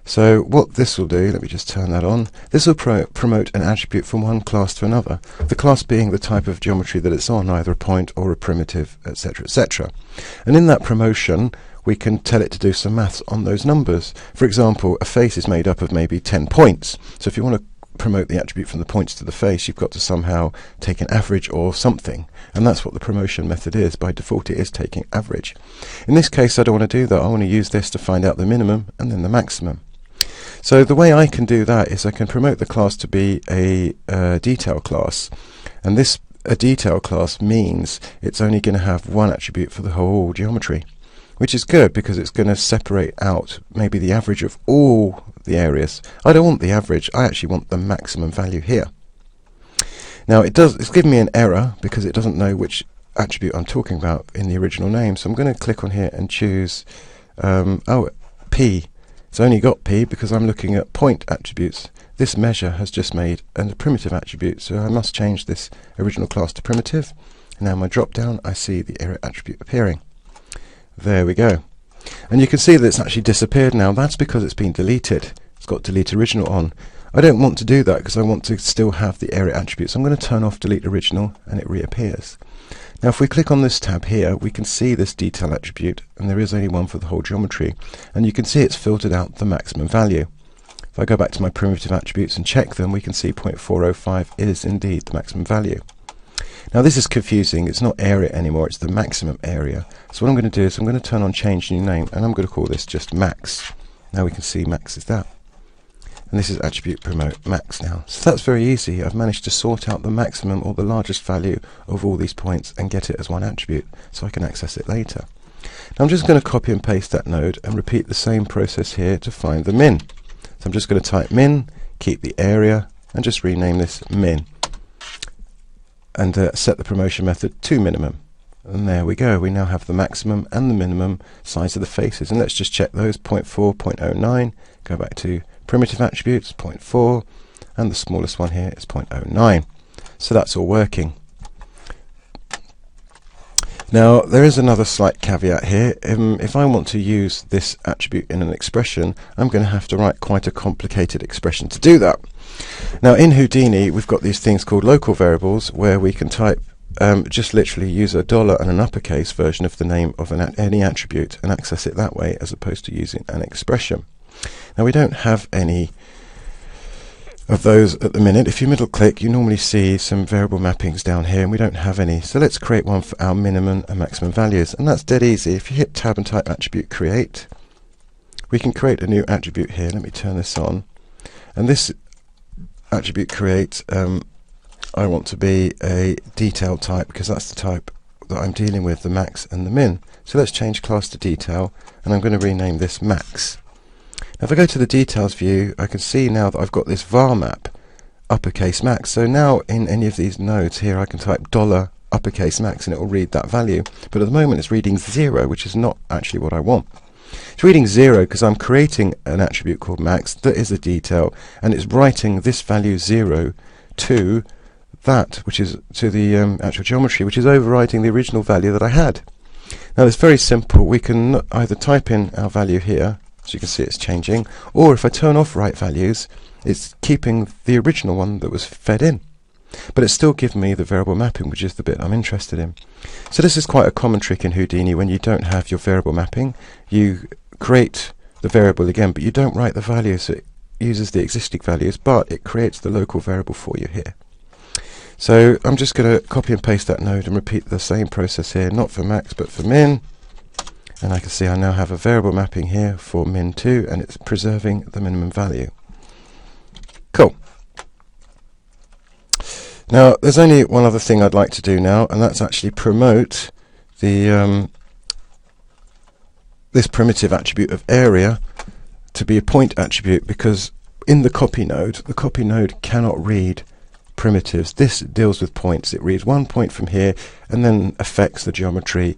Speaker 1: So what this will do, let me just turn that on, this will promote an attribute from one class to another, the class being the type of geometry that it's on, either a point or a primitive, etc., etc. And in that promotion we can tell it to do some maths on those numbers. For example, a face is made up of maybe 10 points, so if you want to promote the attribute from the points to the face, you've got to somehow take an average or something, and that's what the promotion method is. By default it is taking average. In this case I don't want to do that, I want to use this to find out the minimum and then the maximum. So the way I can do that is I can promote the class to be a detail class, and this a detail class means it's only going to have one attribute for the whole geometry, which is good because it's going to separate out maybe the average of all the areas. I don't want the average, I actually want the maximum value here. Now it's giving me an error because it doesn't know which attribute I'm talking about in the original name, so I'm going to click on here and choose P. It's only got P because I'm looking at point attributes. This measure has just made a primitive attribute, so I must change this original class to primitive. And now in my drop down I see the area attribute appearing. There we go. And you can see that it's actually disappeared now. That's because it's been deleted. It's got delete original on. I don't want to do that because I want to still have the area attribute. So I'm going to turn off delete original and it reappears. Now if we click on this tab here, we can see this detail attribute, and there is only one for the whole geometry, and you can see it's filtered out the maximum value. If I go back to my primitive attributes and check them, we can see 0.405 is indeed the maximum value. Now this is confusing, it's not area anymore, it's the maximum area. So what I'm going to do is I'm going to turn on change new name, and I'm going to call this just max. Now we can see max is that. And this is attribute promote max now. So that's very easy. I've managed to sort out the maximum or the largest value of all these points and get it as one attribute so I can access it later. Now I'm just going to copy and paste that node and repeat the same process here to find the min. So I'm just going to type min, keep the area, and just rename this min. and set the promotion method to minimum. And there we go. We now have the maximum and the minimum size of the faces. And let's just check those. 0.4, 0.09. Go back to primitive attributes, 0.4. And the smallest one here is 0.09. So that's all working. Now, there is another slight caveat here. If I want to use this attribute in an expression, I'm going to have to write quite a complicated expression to do that. Now, in Houdini, we've got these things called local variables, where we can type, just literally use a dollar and an uppercase version of the name of any attribute and access it that way, as opposed to using an expression. Now, we don't have any of those at the minute. If you middle click, you normally see some variable mappings down here, and we don't have any. So let's create one for our minimum and maximum values, and that's dead easy. If you hit tab and type attribute create, we can create a new attribute here. Let me turn this on, and this attribute create, I want to be a detail type, because that's the type that I'm dealing with, the max and the min. So let's change class to detail, and I'm going to rename this max. Now if I go to the details view, I can see now that I've got this var map uppercase max. So now in any of these nodes here, I can type dollar uppercase max and it will read that value. But at the moment it's reading 0, which is not actually what I want. It's reading 0 because I'm creating an attribute called max that is a detail, and it's writing this value 0 to that, which is to the actual geometry, which is overwriting the original value that I had. Now it's very simple. We can either type in our value here, so you can see it's changing, or if I turn off write values, it's keeping the original one that was fed in, but it's still giving me the variable mapping, which is the bit I'm interested in. So this is quite a common trick in Houdini. When you don't have your variable mapping, you create the variable again, but you don't write the value, so it uses the existing values, but it creates the local variable for you here. So I'm just going to copy and paste that node and repeat the same process here, not for max but for min. And I can see I now have a variable mapping here for min2, and it's preserving the minimum value. Cool. Now there's only one other thing I'd like to do now, and that's actually promote the this primitive attribute of area to be a point attribute, because in the copy node cannot read primitives. This deals with points. It reads one point from here and then affects the geometry,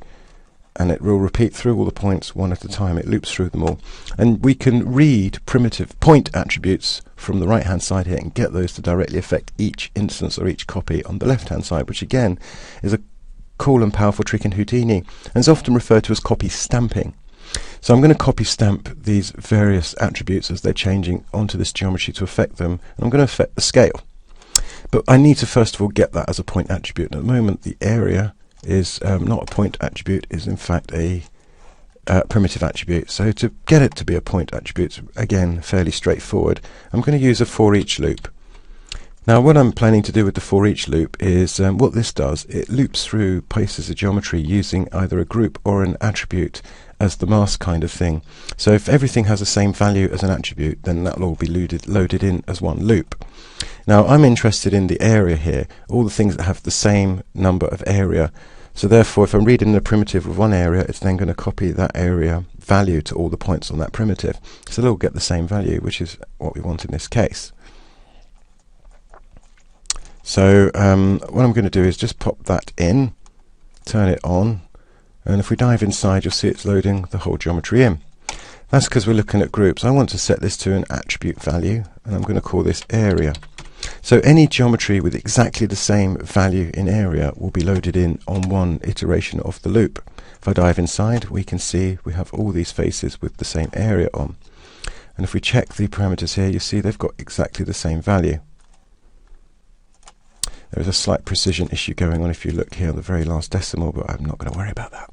Speaker 1: and it will repeat through all the points one at a time. It loops through them all. And we can read primitive point attributes from the right hand side here and get those to directly affect each instance or each copy on the left hand side, which again is a cool and powerful trick in Houdini, and is often referred to as copy stamping. So I'm going to copy stamp these various attributes as they're changing onto this geometry to affect them, and I'm going to affect the scale. But I need to first of all get that as a point attribute. At the moment the area is not a point attribute, is in fact a primitive attribute. So to get it to be a point attribute, again fairly straightforward, I'm going to use a for each loop. Now what I'm planning to do with the for each loop is, what this does, it loops through pieces of geometry using either a group or an attribute as the mask kind of thing. So if everything has the same value as an attribute, then that'll all be loaded in as one loop. Now I'm interested in the area here, all the things that have the same number of area. So therefore if I'm reading the primitive with one area, it's then going to copy that area value to all the points on that primitive. So they'll get the same value, which is what we want in this case. So what I'm going to do is just pop that in, turn it on, and if we dive inside, you'll see it's loading the whole geometry in. That's because we're looking at groups. I want to set this to an attribute value, and I'm going to call this area. So any geometry with exactly the same value in area will be loaded in on one iteration of the loop. If I dive inside, we can see we have all these faces with the same area on. And if we check the parameters here, you see they've got exactly the same value. There is a slight precision issue going on if you look here on the very last decimal, but I'm not going to worry about that.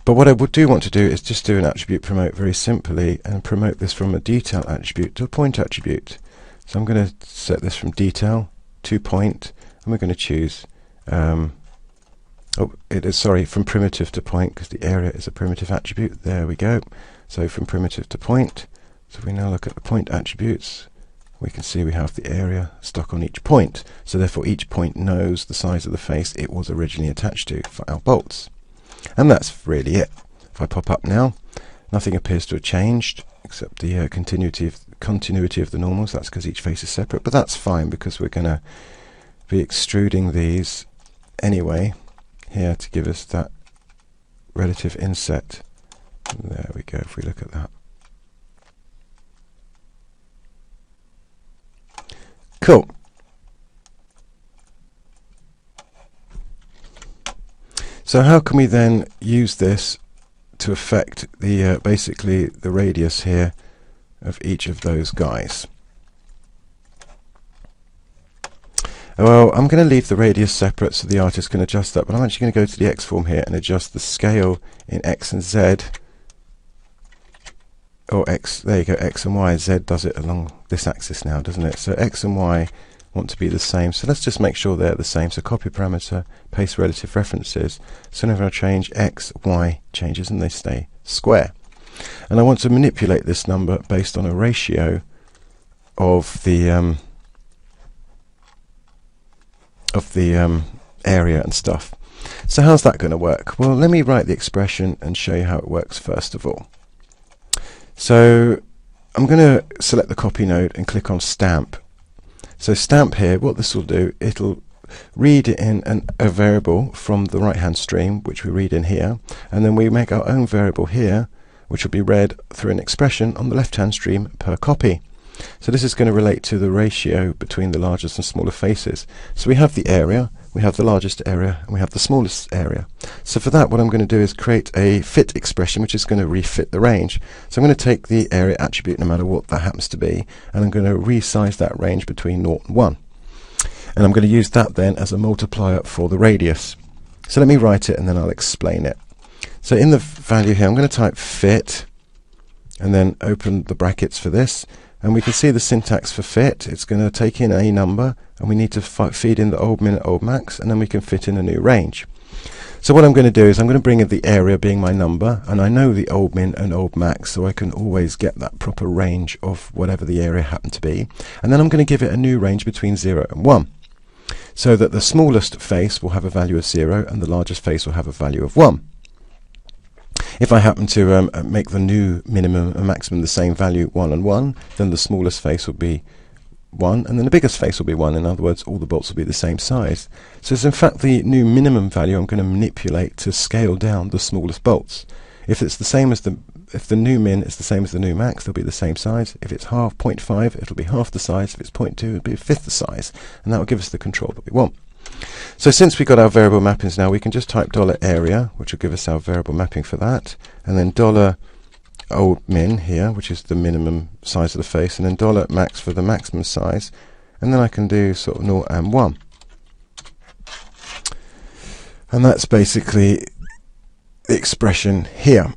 Speaker 1: But what I do want to do is just do an attribute promote very simply and promote this from a detail attribute to a point attribute. So I'm going to set this from detail to point, and we're going to choose from primitive to point, because the area is a primitive attribute. There we go. So from primitive to point. So if we now look at the point attributes, we can see we have the area stuck on each point. So therefore each point knows the size of the face it was originally attached to for our bolts. And that's really it. If I pop up now, nothing appears to have changed except the continuity of the normals. That's because each face is separate, but that's fine because we're going to be extruding these anyway here to give us that relative inset. There we go, if we look at that. Cool. So how can we then use this to affect the basically the radius here of each of those guys? Well, I'm going to leave the radius separate so the artist can adjust that, but I'm actually going to go to the X form here and adjust the scale in X and Z. Or X, there you go, X and Y. Z does it along this axis now, doesn't it? So X and Y want to be the same. So let's just make sure they're the same. So copy parameter, paste relative references. So whenever I change X, Y changes and they stay square. And I want to manipulate this number based on a ratio of the area and stuff. So how's that going to work? Well, let me write the expression and show you how it works first of all. So I'm going to select the copy node and click on stamp. So stamp here, what this will do, it'll read in a variable from the right hand stream, which we read in here, and then we make our own variable here, which will be read through an expression on the left hand stream per copy. So this is going to relate to the ratio between the largest and smaller faces. So we have the area, we have the largest area, and we have the smallest area. So for that, what I'm going to do is create a fit expression, which is going to refit the range. So I'm going to take the area attribute, no matter what that happens to be, and I'm going to resize that range between 0 and 1. And I'm going to use that then as a multiplier for the radius. So let me write it and then I'll explain it. So in the value here, I'm going to type fit, and then open the brackets for this. And we can see the syntax for fit. It's going to take in a number, and we need to feed in the old min and old max, and then we can fit in a new range. So what I'm going to do is I'm going to bring in the area being my number, and I know the old min and old max, so I can always get that proper range of whatever the area happened to be. And then I'm going to give it a new range between 0 and 1, so that the smallest face will have a value of 0 and the largest face will have a value of 1. If I happen to make the new minimum and maximum the same value, 1 and 1, then the smallest face will be 1, and then the biggest face will be 1. In other words, all the bolts will be the same size. So it's in fact the new minimum value I'm going to manipulate to scale down the smallest bolts. If it's the same as if the new min is the same as the new max, they'll be the same size. If it's 0.5, it'll be half the size. If it's 0.2, it'll be a fifth the size, and that will give us the control that we want. So since we've got our variable mappings now, we can just type $area, which will give us our variable mapping for that, and then $old min here, which is the minimum size of the face, and then $max for the maximum size, and then I can do sort of 0 and 1. And that's basically the expression here.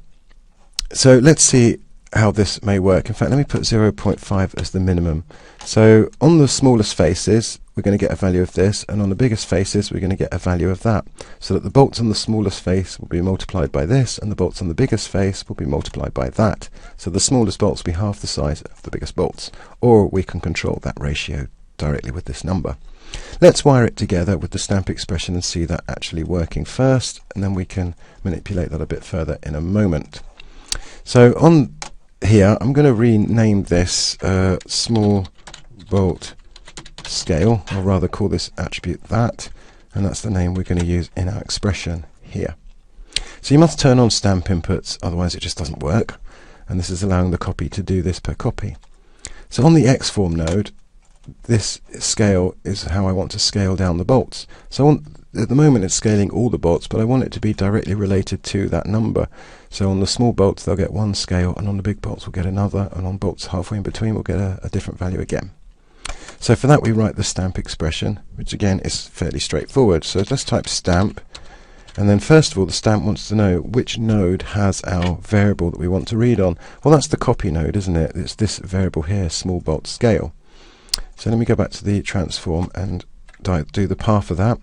Speaker 1: So let's see how this may work. In fact, let me put 0.5 as the minimum. So on the smallest faces, we're going to get a value of this, and on the biggest faces, we're going to get a value of that. So that the bolts on the smallest face will be multiplied by this, and the bolts on the biggest face will be multiplied by that. So the smallest bolts will be half the size of the biggest bolts. Or we can control that ratio directly with this number. Let's wire it together with the stamp expression and see that actually working first, and then we can manipulate that a bit further in a moment. So on here, I'm going to rename this small bolt scale, or rather call this attribute that, and that's the name we're going to use in our expression here. So you must turn on stamp inputs, otherwise it just doesn't work, and this is allowing the copy to do this per copy. So on the X form node, this scale is how I want to scale down the bolts. So at the moment it's scaling all the bolts, but I want it to be directly related to that number. So on the small bolts they'll get one scale, and on the big bolts we'll get another, and on bolts halfway in between we'll get a different value again. So for that we write the stamp expression, which again is fairly straightforward. So let's type stamp, and then first of all the stamp wants to know which node has our variable that we want to read on. Well, that's the copy node, isn't it? It's this variable here, small bolt scale. So let me go back to the transform and do the path of that.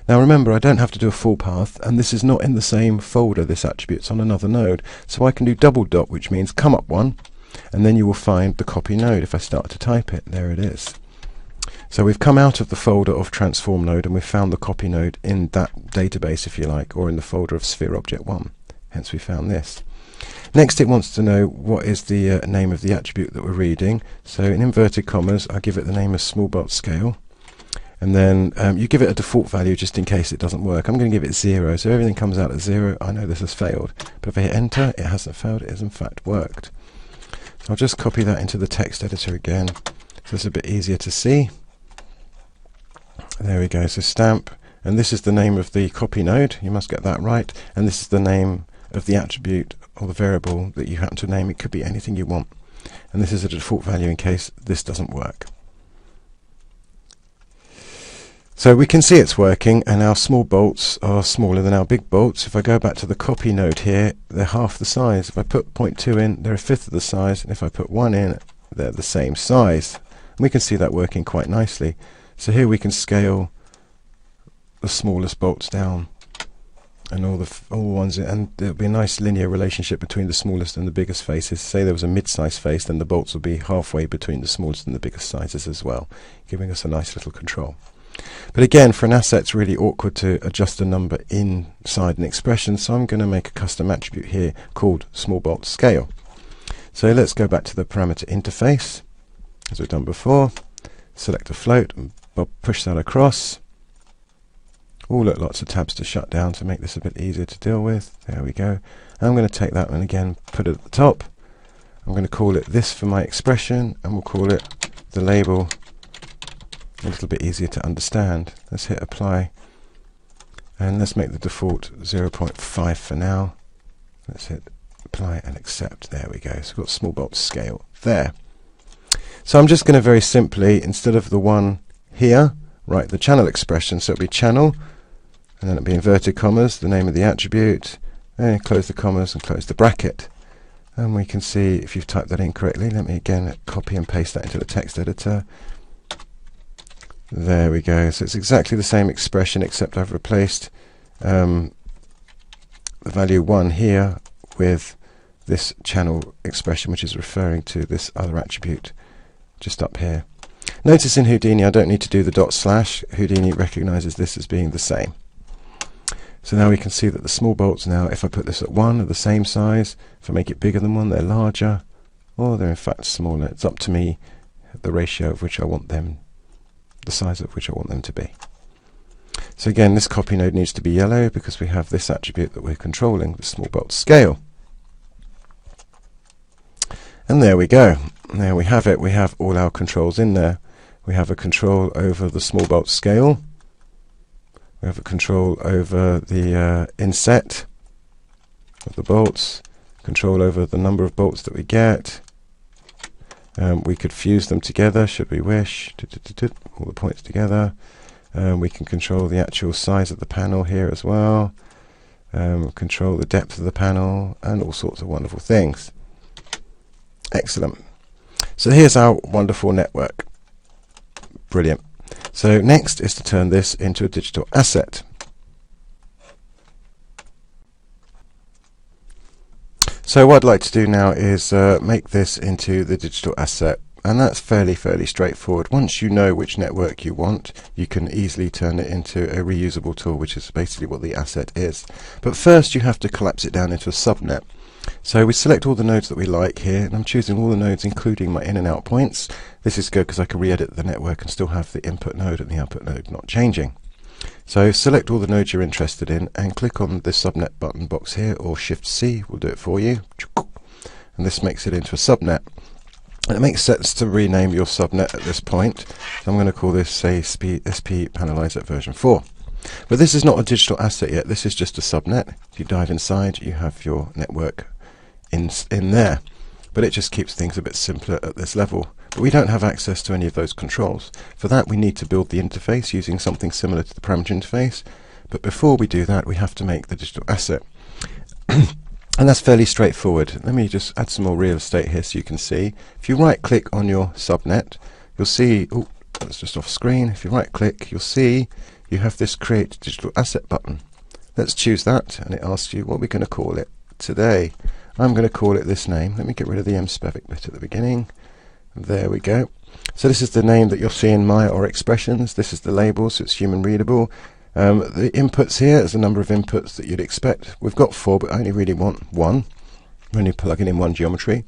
Speaker 1: Now remember, I don't have to do a full path, and this is not in the same folder, this attribute's on another node. So I can do double dot, which means come up one, and then you will find the copy node. If I start to type it, there it is. So we've come out of the folder of transform node, and we've found the copy node in that database, if you like, or in the folder of sphere object 1. Hence we found this. Next it wants to know what is the name of the attribute that we're reading. So in inverted commas I give it the name of small bolt scale, And then you give it a default value just in case it doesn't work. I'm going to give it 0, so everything comes out at 0. I know this has failed. But if I hit enter, it hasn't failed, it has in fact worked. So I'll just copy that into the text editor again, so it's a bit easier to see. There we go, so stamp, and this is the name of the copy node, you must get that right, and this is the name of the attribute or the variable that you happen to name. It could be anything you want. And this is a default value in case this doesn't work. So we can see it's working, and our small bolts are smaller than our big bolts. If I go back to the copy node here, they're half the size. If I put 0.2 in, they're a fifth of the size, and if I put 1 in, they're the same size. And we can see that working quite nicely. So here we can scale the smallest bolts down, and all ones, and there'll be a nice linear relationship between the smallest and the biggest faces. Say there was a mid-size face, then the bolts will be halfway between the smallest and the biggest sizes as well, giving us a nice little control. But again, for an asset, it's really awkward to adjust a number inside an expression, so I'm going to make a custom attribute here called small bolt scale. So let's go back to the parameter interface, as we've done before. Select a float and push that across. Oh, look, lots of tabs to shut down to make this a bit easier to deal with. There we go. And I'm going to take that one again, put it at the top. I'm going to call it this for my expression, and we'll call it the label. A little bit easier to understand. Let's hit apply, and let's make the default 0.5 for now. Let's hit apply and accept. There we go. So we've got small bolt scale there. So I'm just going to very simply, instead of the one here, write the channel expression. So it'll be channel, and then it'll be inverted commas, the name of the attribute, and close the commas and close the bracket. And we can see if you've typed that in correctly. Let me again copy and paste that into the text editor. There we go. So it's exactly the same expression, except I've replaced the value 1 here with this channel expression, which is referring to this other attribute just up here. Notice in Houdini I don't need to do the /. Houdini recognizes this as being the same. So now we can see that the small bolts now, if I put this at 1, are the same size. If I make it bigger than 1, they're larger, or they're in fact smaller. It's up to me the ratio of which I want them, the size of which I want them to be. So again, this copy node needs to be yellow because we have this attribute that we're controlling, the small bolt scale. And there we go. There we have it. We have all our controls in there. We have a control over the small bolt scale. We have a control over the inset of the bolts, control over the number of bolts that we get. We could fuse them together should we wish, all the points together. We can control the actual size of the panel here as well, control the depth of the panel, and all sorts of wonderful things. Excellent. So here's our wonderful network. Brilliant. So next is to turn this into a digital asset. So what I'd like to do now is make this into the digital asset, and that's fairly straightforward. Once you know which network you want, you can easily turn it into a reusable tool, which is basically what the asset is. But first you have to collapse it down into a subnet. So we select all the nodes that we like here, and I'm choosing all the nodes including my in and out points. This is good because I can re-edit the network and still have the input node and the output node not changing. So select all the nodes you're interested in and click on the subnet button box here, or Shift-C will do it for you. And this makes it into a subnet. And it makes sense to rename your subnet at this point. So I'm going to call this, say, SP Panelizer version 4. But this is not a digital asset yet, this is just a subnet. If you dive inside, you have your network in there. But it just keeps things a bit simpler at this level. But we don't have access to any of those controls. For that we need to build the interface using something similar to the parameter interface. But before we do that, we have to make the digital asset. And that's fairly straightforward. Let me just add some more real estate here so you can see. If you right click on your subnet, you'll see, oh, that's just off screen. If you right click, you'll see you have this create digital asset button. Let's choose that, and it asks you what we're going to call it today. I'm going to call it this name. Let me get rid of the Spevick bit at the beginning. There we go. So this is the name that you'll see in Maya or Expressions. This is the label, so it's human readable. The inputs here is the number of inputs that you'd expect. We've got 4, but I only really want 1. I'm only plugging in 1 geometry.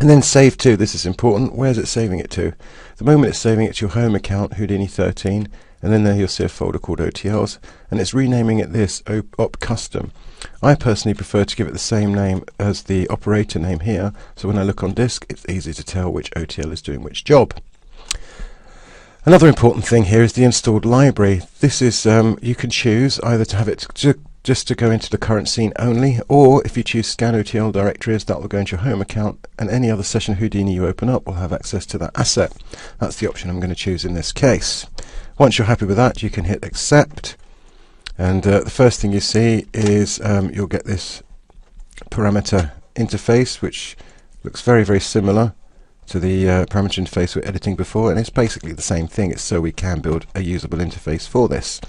Speaker 1: And then save to. This is important. Where's it saving it to? At the moment it's saving it to your home account, Houdini 13. and then there you'll see a folder called OTLs, and it's renaming it this, op custom. I personally prefer to give it the same name as the operator name here, so when I look on disk it's easy to tell which OTL is doing which job. Another important thing here is the installed library. This is, you can choose either to have it just to go into the current scene only, or if you choose scan OTL directories, that will go into your home account, and any other session Houdini you open up will have access to that asset. That's the option I'm going to choose in this case. Once you're happy with that, you can hit accept, and the first thing you see is you'll get this parameter interface, which looks very, very similar to the parameter interface we're editing before, and it's basically the same thing. It's so we can build a usable interface for this.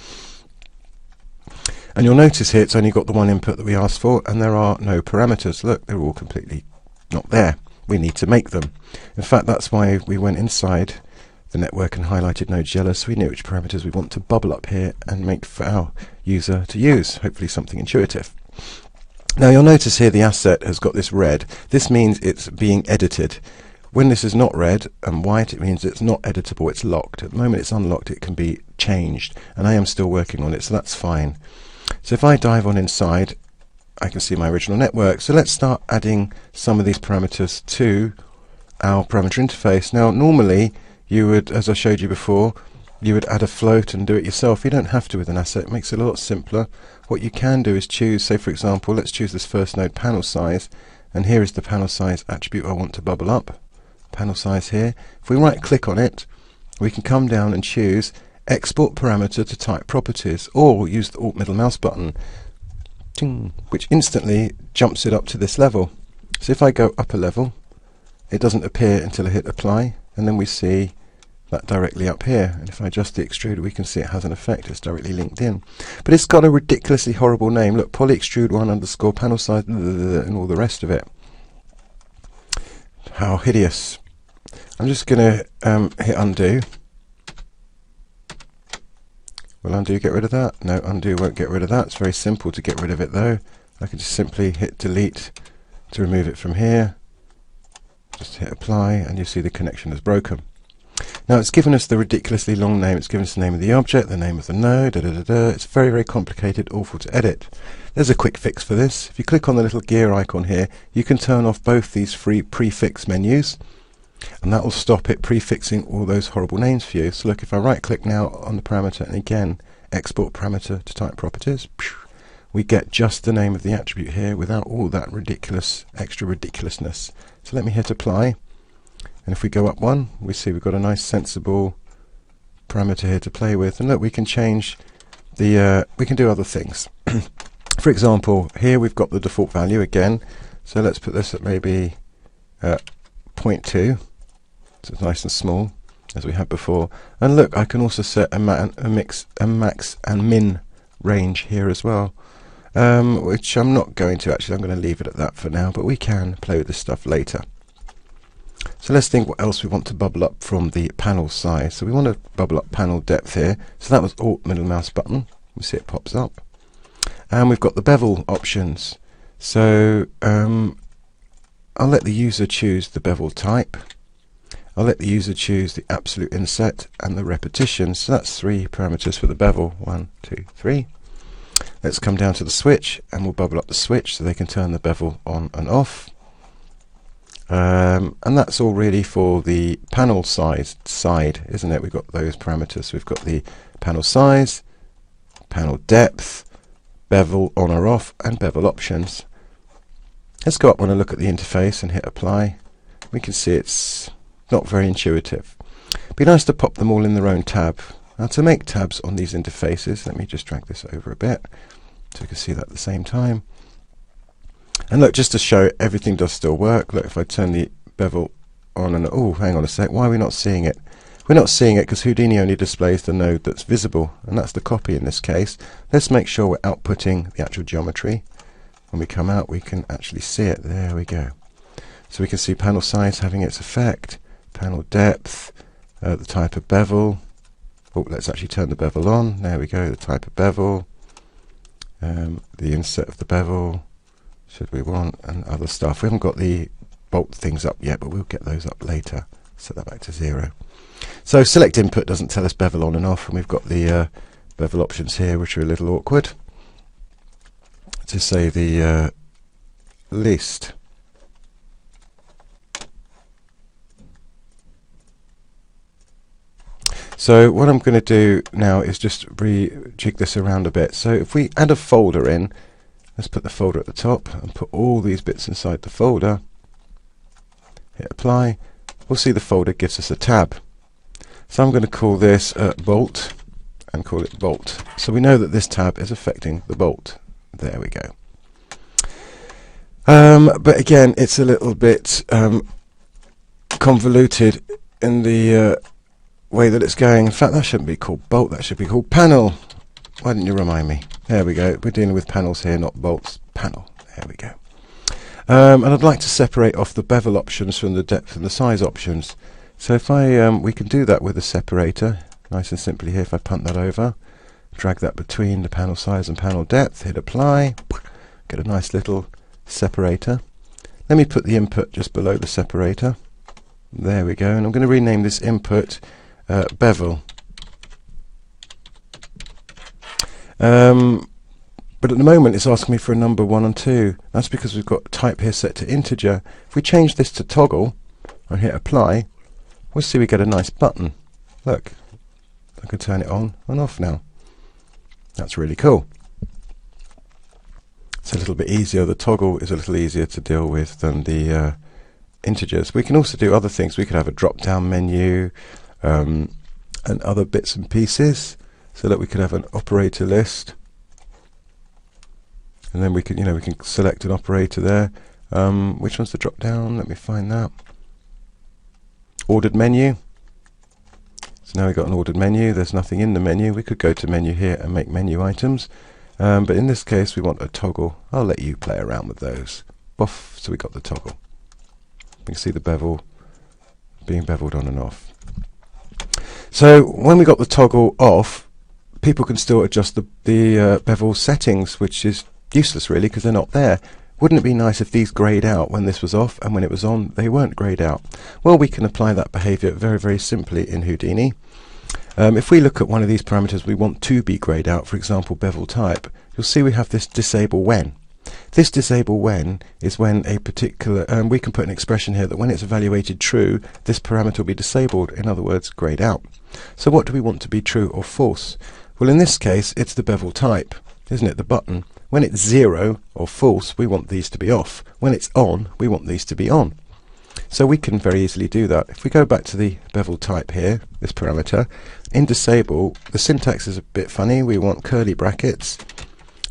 Speaker 1: And you'll notice here it's only got the one input that we asked for, and there are no parameters. Look, they're all completely not there. We need to make them. In fact, that's why we went inside the network and highlighted Node yellow, so we knew which parameters we want to bubble up here and make for our user to use. Hopefully something intuitive. Now you'll notice here the asset has got this red. This means it's being edited. When this is not red and white, it means it's not editable, it's locked. At the moment it's unlocked, it can be changed, and I am still working on it, so that's fine. So if I dive on inside, I can see my original network. So let's start adding some of these parameters to our parameter interface. Now normally you would, as I showed you before, you would add a float and do it yourself. You don't have to with an asset. It makes it a lot simpler. What you can do is choose, say for example, let's choose this first node panel size, and here is the panel size attribute I want to bubble up. Panel size here. If we right click on it, we can come down and choose export parameter to type properties, or use the alt middle mouse button, which instantly jumps it up to this level. So if I go up a level, it doesn't appear until I hit apply, and then we see that directly up here. And if I adjust the extrude, we can see it has an effect. It's directly linked in, but it's got a ridiculously horrible name. Look, poly extrude 1 underscore panel size and all the rest of it. How hideous. I'm just going to hit undo. Will undo get rid of that? No, undo won't get rid of that. It's very simple to get rid of it though. I can just simply hit delete to remove it from here. Just hit apply, and you see the connection is broken. Now it's given us the ridiculously long name. It's given us the name of the object, the name of the node, It's very, very complicated, awful to edit. There's a quick fix for this. If you click on the little gear icon here, you can turn off both these free prefix menus, and that will stop it prefixing all those horrible names for you. So look, if I right click now on the parameter and again export parameter to type properties, we get just the name of the attribute here without all that ridiculous extra ridiculousness. So let me hit apply, and if we go up one, we see we've got a nice sensible parameter here to play with. And look, we can change the we can do other things. For example, here we've got the default value again, so let's put this at maybe 0.2, so it's nice and small as we had before. And look, I can also set a max and min range here as well, which I'm not going to actually. I'm going to leave it at that for now, but we can play with this stuff later. So let's think what else we want to bubble up from the panel size. So we want to bubble up panel depth here, so that was alt middle mouse button. We see it pops up, and we've got the bevel options. So I'll let the user choose the bevel type. I'll let the user choose the absolute inset and the repetition. So that's 3 parameters for the bevel. 1, 2, 3. Let's come down to the switch, and we'll bubble up the switch so they can turn the bevel on and off. And that's all really for the panel size side, isn't it? We've got those parameters. We've got the panel size, panel depth, bevel on or off, and bevel options. Let's go up and look at the interface and hit apply. We can see it's not very intuitive. Be nice to pop them all in their own tab. Now to make tabs on these interfaces, let me just drag this over a bit so you can see that at the same time. And look, just to show everything does still work. Look, if I turn the bevel on and oh, hang on a sec, why are we not seeing it? We're not seeing it because Houdini only displays the node that's visible, and that's the copy in this case. Let's make sure we're outputting the actual geometry. When we come out, we can actually see it. There we go. So we can see panel size having its effect, panel depth, the type of bevel. Oh, let's actually turn the bevel on. There we go, the type of bevel, the inset of the bevel, should we want, and other stuff. We haven't got the bolt things up yet, but we'll get those up later. Set that back to 0. So select input doesn't tell us bevel on and off, and we've got the bevel options here, which are a little awkward. To say the least. So what I'm going to do now is just rejig this around a bit. So if we add a folder in, let's put the folder at the top and put all these bits inside the folder. Hit apply. We'll see the folder gives us a tab. So I'm going to call this bolt and call it bolt. So we know that this tab is affecting the bolt. There we go. But again, it's a little bit convoluted in the way that it's going. In fact, that shouldn't be called bolt, that should be called panel. Why didn't you remind me? There we go. We're dealing with panels here, not bolts. Panel. There we go. And I'd like to separate off the bevel options from the depth and the size options. So if I we can do that with a separator, nice and simply here. If I punt that over, drag that between the panel size and panel depth, hit apply, get a nice little separator. Let me put the input just below the separator. There we go. And I'm going to rename this input bevel. But at the moment it's asking me for a number 1 and 2. That's because we've got type here set to integer. If we change this to toggle and hit apply, we'll see we get a nice button. Look, I can turn it on and off now. That's really cool. It's a little bit easier. The toggle is a little easier to deal with than the integers. We can also do other things. We could have a drop-down menu and other bits and pieces, so that we could have an operator list, and then we can, we can select an operator there. Which one's the drop-down? Let me find that. Ordered menu. So now we've got an ordered menu. There's nothing in the menu. We could go to menu here and make menu items. But in this case we want a toggle. I'll let you play around with those. Off, so we got the toggle. You can see the bevel being beveled on and off. So when we got the toggle off, people can still adjust the bevel settings, which is useless really because they're not there. Wouldn't it be nice if these grayed out when this was off, and when it was on they weren't grayed out? Well, we can apply that behavior very, very simply in Houdini. If we look at one of these parameters we want to be grayed out, for example bevel type, you'll see we have this disable when. This disable when is when a particular, we can put an expression here that when it's evaluated true, this parameter will be disabled, in other words grayed out. So what do we want to be true or false? Well, in this case it's the bevel type, isn't it, the button. When it's 0 or false, we want these to be off. When it's on, we want these to be on. So we can very easily do that. If we go back to the bevel type here, this parameter, in disable, the syntax is a bit funny. We want curly brackets,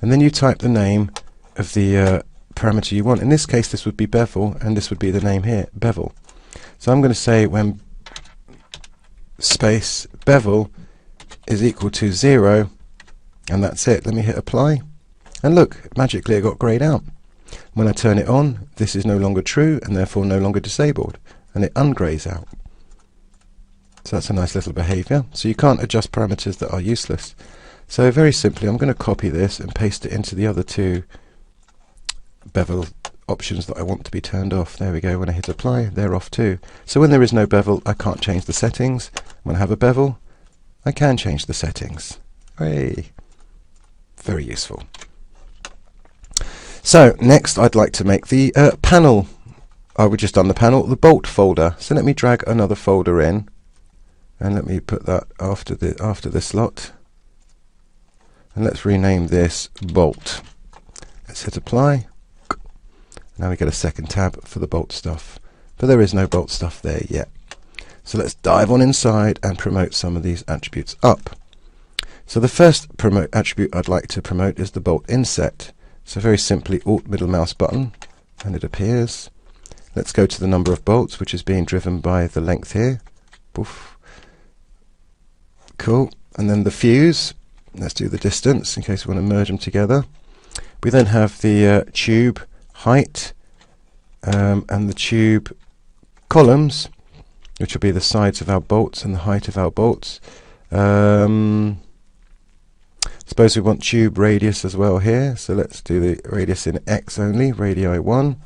Speaker 1: and then you type the name of the parameter you want. In this case this would be bevel, and this would be the name here, bevel. So I'm going to say when space bevel is equal to 0, and that's it. Let me hit apply, and look, magically it got grayed out. When I turn it on, this is no longer true and therefore no longer disabled, and it ungrays out. So that's a nice little behavior. So you can't adjust parameters that are useless. So very simply I'm going to copy this and paste it into the other two bevel options that I want to be turned off. There we go. When I hit apply, they're off too. So when there is no bevel, I can't change the settings. When I have a bevel, I can change the settings. Hooray! Very useful. So next I'd like to make the panel. We've just done the panel, the bolt folder. So let me drag another folder in, and let me put that after the slot, and let's rename this bolt. Let's hit apply. Now we get a second tab for the bolt stuff, but there is no bolt stuff there yet. So let's dive on inside and promote some of these attributes up. So the first attribute I'd like to promote is the bolt inset. So very simply, Alt middle mouse button, and it appears. Let's go to the number of bolts, which is being driven by the length here. Poof. Cool. And then the fuse. Let's do the distance in case we want to merge them together. We then have the tube height and the tube columns, which will be the sides of our bolts and the height of our bolts. Suppose we want tube radius as well here, so let's do the radius in X only, radii 1,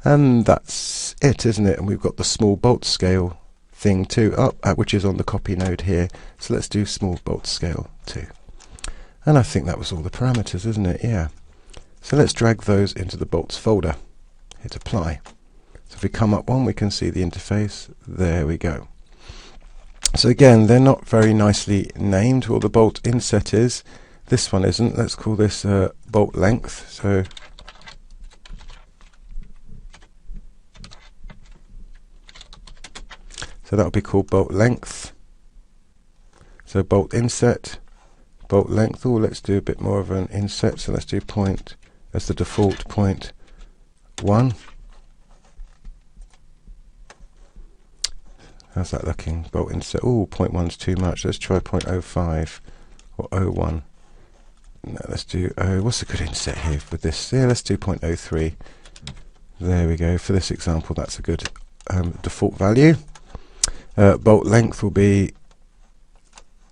Speaker 1: and that's it, isn't it? And we've got the small bolt scale thing too, which is on the copy node here. So let's do small bolt scale 2. And I think that was all the parameters, isn't it? Yeah. So let's drag those into the bolts folder. Hit apply. So if we come up one, we can see the interface. There we go. So again, they're not very nicely named. Well, the bolt inset is. This one isn't. Let's call this bolt length. So that'll be called bolt length. So bolt inset, bolt length. Oh, let's do a bit more of an inset. So let's do point as the default 0.1. How's that looking? Bolt inset. Oh, 0.1's too much. Let's try 0.05 or 0.1. No, let's do, what's a good inset here with this? Yeah, let's do 0.03. There we go. For this example, that's a good default value. Bolt length will be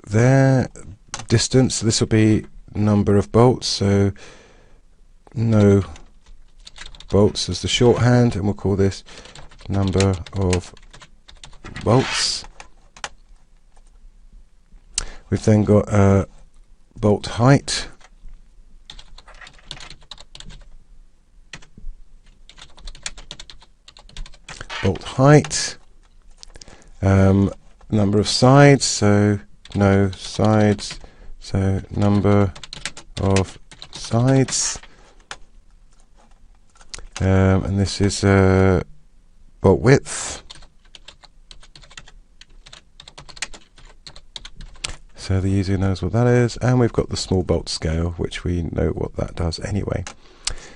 Speaker 1: there. Distance, this will be number of bolts. So no bolts as the shorthand, and we'll call this number of bolts. We've then got bolt height. Bolt height. Number of sides, so no sides, so number of sides. And this is bolt width. So the user knows what that is, and we've got the small bolt scale, which we know what that does anyway.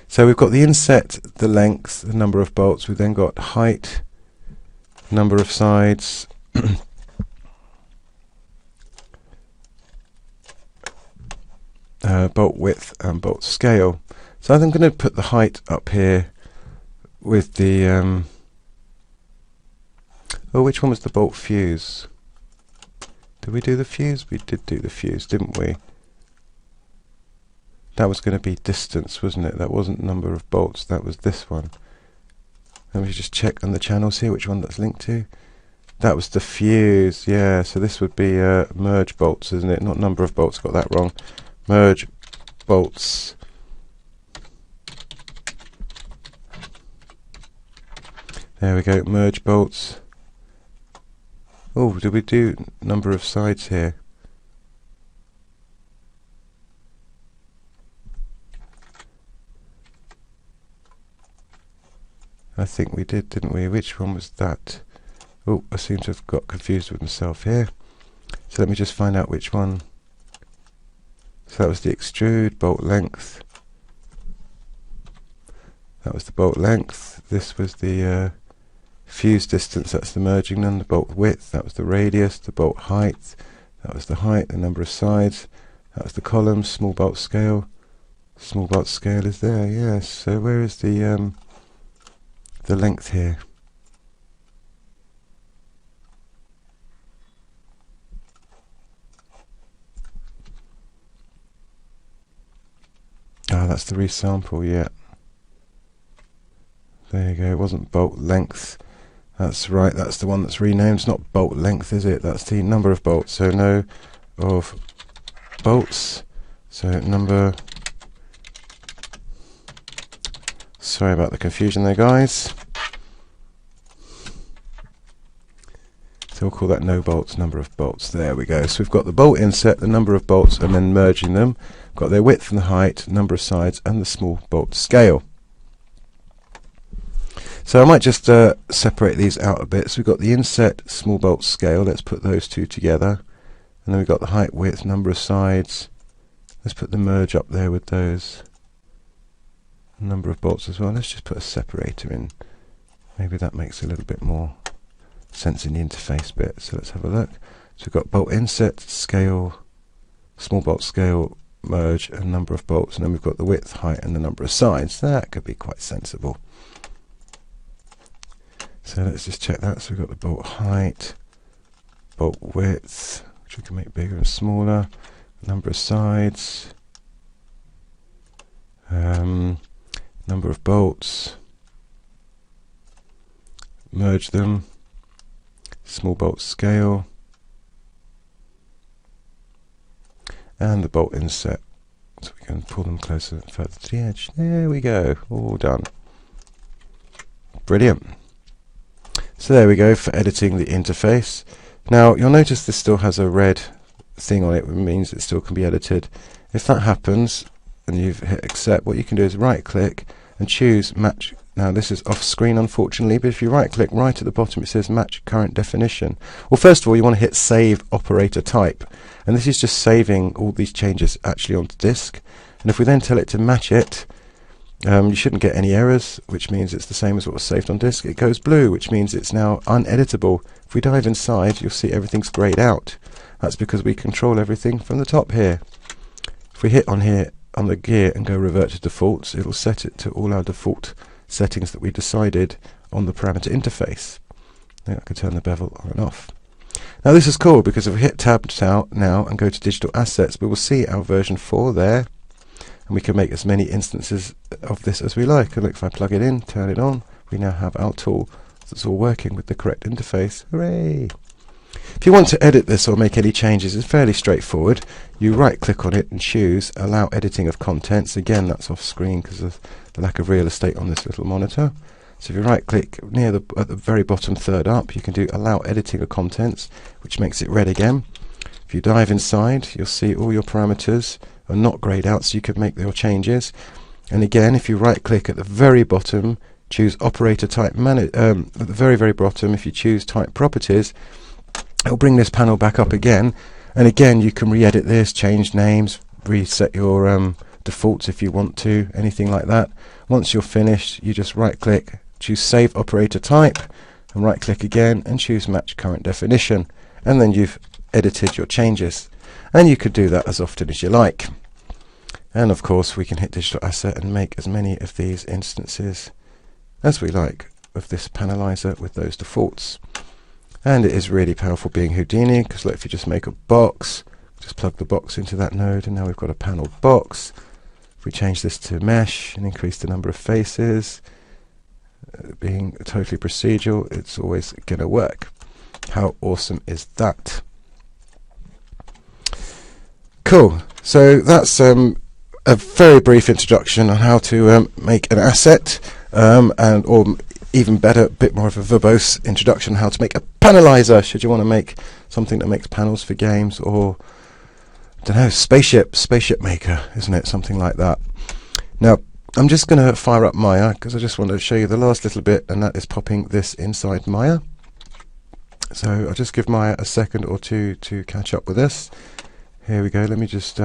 Speaker 1: So we've got the inset, the length, the number of bolts. We've then got height, number of sides, bolt width, and bolt scale. So I'm going to put the height up here with the oh, which one was the bolt fuse? Did we do the fuse? We did do the fuse, didn't we? That was going to be distance, wasn't it? That wasn't number of bolts, that was this one. Let me just check on the channels here which one that's linked to. That was the fuse, yeah, so this would be merge bolts, isn't it? Not number of bolts, got that wrong. Merge bolts. There we go, merge bolts. Oh, did we do number of sides here? I think we did, didn't we? Which one was that? Oh, I seem to have got confused with myself here. So let me just find out which one. So that was the extrude, bolt length. That was the bolt length. This was the fuse distance, that's the merging one. The bolt width, that was the radius. The bolt height, that was the height. The number of sides, that was the column. Small bolt scale. Small bolt scale is there, yes. So where is the length here? Ah, that's the resample, yeah. There you go, it wasn't bolt length. That's right, that's the one that's renamed. It's not bolt length, is it? That's the number of bolts. So no of bolts. So number... Sorry about the confusion there, guys. So we'll call that no bolts, number of bolts. There we go. So we've got the bolt inset, the number of bolts, and then merging them. Got their width and the height, number of sides, and the small bolt scale. So I might just separate these out a bit. So we've got the inset, small bolt scale. Let's put those two together. And then we've got the height, width, number of sides. Let's put the merge up there with those. Number of bolts as well. Let's just put a separator in. Maybe that makes a little bit more sense in the interface bit. So let's have a look. So we've got bolt inset, scale, small bolt scale, merge, and number of bolts. And then we've got the width, height, and the number of sides. That could be quite sensible. So let's just check that. So we've got the bolt height, bolt width, which we can make bigger and smaller, number of sides, number of bolts, merge them, small bolt scale, and the bolt inset, so we can pull them closer further to the edge. There we go, all done. Brilliant. So there we go for editing the interface. Now you'll notice this still has a red thing on it, which means it still can be edited. If that happens and you've hit accept, what you can do is right click and choose match. Now this is off screen unfortunately, but if you right click, right at the bottom it says match current definition. Well, first of all you want to hit save operator type, and this is just saving all these changes actually onto disk. And if we then tell it to match it, you shouldn't get any errors, which means it's the same as what was saved on disk. It goes blue, which means it's now uneditable. If we dive inside, you'll see everything's grayed out. That's because we control everything from the top here. If we hit on here on the gear and go revert to defaults, it'll set it to all our default settings that we decided on the parameter interface. Now I can turn the bevel on and off. Now this is cool because if we hit tab now and go to digital assets, we will see our version 4 there, and we can make as many instances of this as we like. And look, if I plug it in, turn it on, we now have our tool that's all working with the correct interface. Hooray! If you want to edit this or make any changes, it's fairly straightforward. You right click on it and choose allow editing of contents. Again, that's off screen because of the lack of real estate on this little monitor. So if you right click at the very bottom third up, you can do allow editing of contents, which makes it red again. If you dive inside, you'll see all your parameters are not grayed out, so you can make your changes. And again, if you right click at the very bottom, choose operator type at the very bottom, if you choose type properties, it'll bring this panel back up again, and again you can re-edit this, change names, reset your defaults if you want to, anything like that. Once you're finished, you just right click, choose save operator type, and right click again and choose match current definition, and then you've edited your changes. And you could do that as often as you like. And of course we can hit digital asset and make as many of these instances as we like of this panelizer with those defaults. And it is really powerful being Houdini, because look, if you just make a box, just plug the box into that node, and now we've got a panel box. If we change this to mesh and increase the number of faces, being totally procedural, it's always going to work. How awesome is that? Cool. So that's a very brief introduction on how to make an asset, or even better, a bit more of a verbose introduction on how to make a panelizer, should you want to make something that makes panels for games, or I don't know, spaceship maker, isn't it? Something like that. Now I'm just going to fire up Maya because I just want to show you the last little bit, and that is popping this inside Maya. So I'll just give Maya a second or two to catch up with this. Here we go. Let me just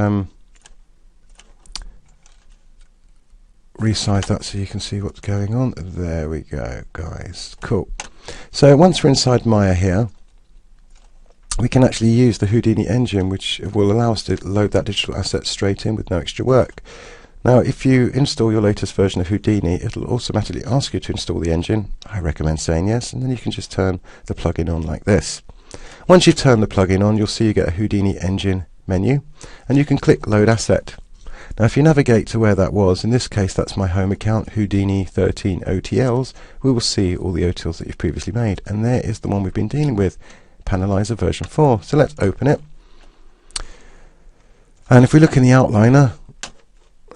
Speaker 1: resize that so you can see what's going on. There we go, guys. Cool. So once we're inside Maya here, we can actually use the Houdini engine, which will allow us to load that digital asset straight in with no extra work. Now if you install your latest version of Houdini, it'll automatically ask you to install the engine. I recommend saying yes, and then you can just turn the plugin on like this. Once you've turned the plugin on, you'll see you get a Houdini engine menu, and you can click load asset. Now if you navigate to where that was, in this case that's my home account, Houdini 13 OTLs, we will see all the OTLs that you've previously made, and there is the one we've been dealing with, Panelizer version 4. So let's open it, and if we look in the outliner,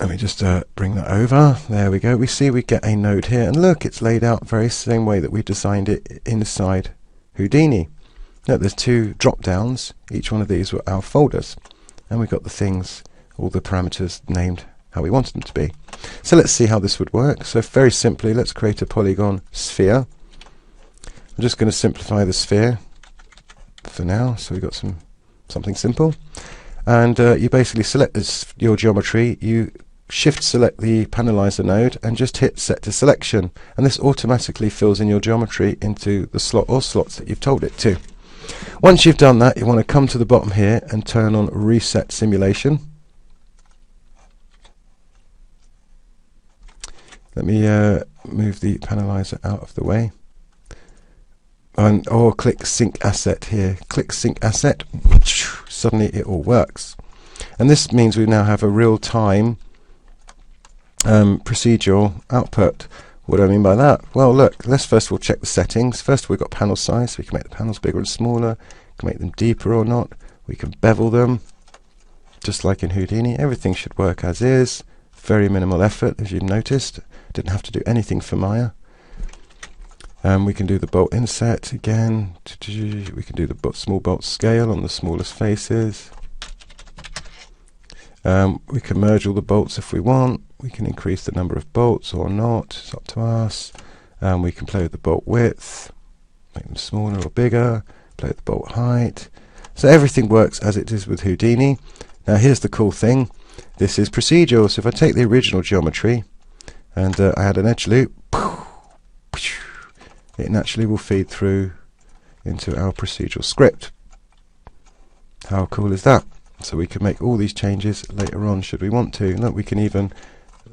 Speaker 1: let me just bring that over, there we go, we see we get a node here, and look, it's laid out very same way that we designed it inside Houdini. Note there's two drop downs, each one of these were our folders, and we've got the things, all the parameters named how we wanted them to be. So let's see how this would work. So very simply, let's create a polygon sphere. I'm just going to simplify the sphere for now, so we've got something simple. And you basically select your geometry, you shift select the panelizer node and just hit set to selection, and this automatically fills in your geometry into the slot or slots that you've told it to. Once you've done that, you want to come to the bottom here and turn on reset simulation. Let me move the panelizer out of the way, or click sync asset here. Click sync asset, suddenly it all works, and this means we now have a real-time procedural output. What do I mean by that? Well, look, let's first of all check the settings. First we've got panel size, so we can make the panels bigger and smaller, we can make them deeper or not, we can bevel them, just like in Houdini. Everything should work as is. Very minimal effort, as you've noticed. Didn't have to do anything for Maya. We can do the bolt inset again. We can do the small bolt scale on the smallest faces. We can merge all the bolts if we want. We can increase the number of bolts or not. It's up to us. We can play with the bolt width, make them smaller or bigger, play with the bolt height. So everything works as it is with Houdini. Now here's the cool thing. This is procedural. So if I take the original geometry and I add an edge loop, it naturally will feed through into our procedural script. How cool is that? So we can make all these changes later on should we want to. Look, we can even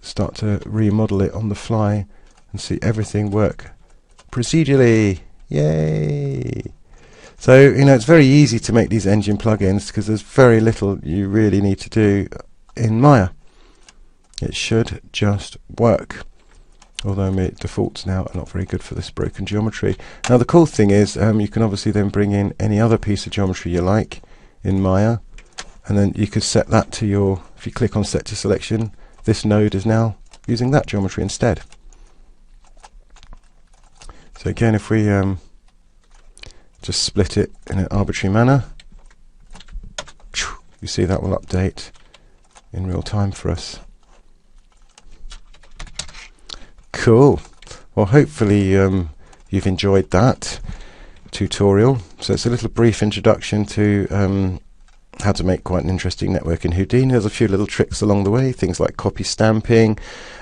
Speaker 1: start to remodel it on the fly and see everything work procedurally. Yay! So, you know, it's very easy to make these engine plugins because there's very little you really need to do in Maya. It should just work. Although my defaults now are not very good for this broken geometry. Now the cool thing is you can obviously then bring in any other piece of geometry you like in Maya, and then you could set that to your, if you click on set to selection, this node is now using that geometry instead. So again, if we just split it in an arbitrary manner, you see that will update in real time for us. Cool. Well, hopefully you've enjoyed that tutorial. So it's a little brief introduction to how to make quite an interesting network in Houdini. There's a few little tricks along the way, things like copy stamping,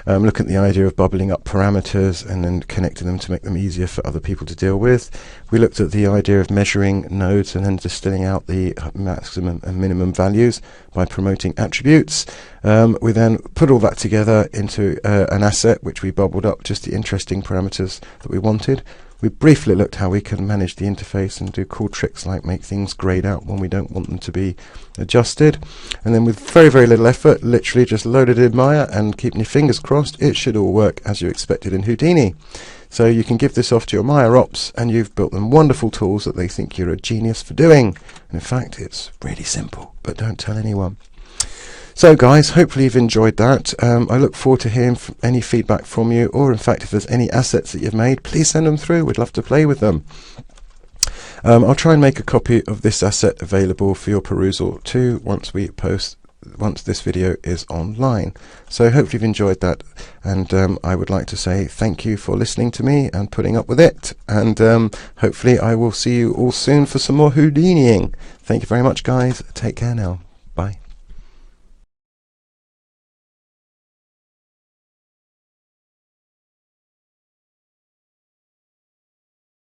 Speaker 1: look at the idea of bubbling up parameters and then connecting them to make them easier for other people to deal with. We looked at the idea of measuring nodes and then distilling out the maximum and minimum values by promoting attributes. We then put all that together into an asset which we bubbled up just the interesting parameters that we wanted. We briefly looked how we can manage the interface and do cool tricks like make things grayed out when we don't want them to be adjusted. And then with very, very little effort, literally just loaded in Maya and keeping your fingers crossed, it should all work as you expected in Houdini. So you can give this off to your Maya ops and you've built them wonderful tools that they think you're a genius for doing. And in fact, it's really simple, but don't tell anyone. So guys, hopefully you've enjoyed that. I look forward to hearing any feedback from you, or in fact if there's any assets that you've made, please send them through. We'd love to play with them. I'll try and make a copy of this asset available for your perusal too once this video is online. So hopefully you've enjoyed that, and I would like to say thank you for listening to me and putting up with it, and hopefully I will see you all soon for some more Houdiniing. Thank you very much guys, take care now.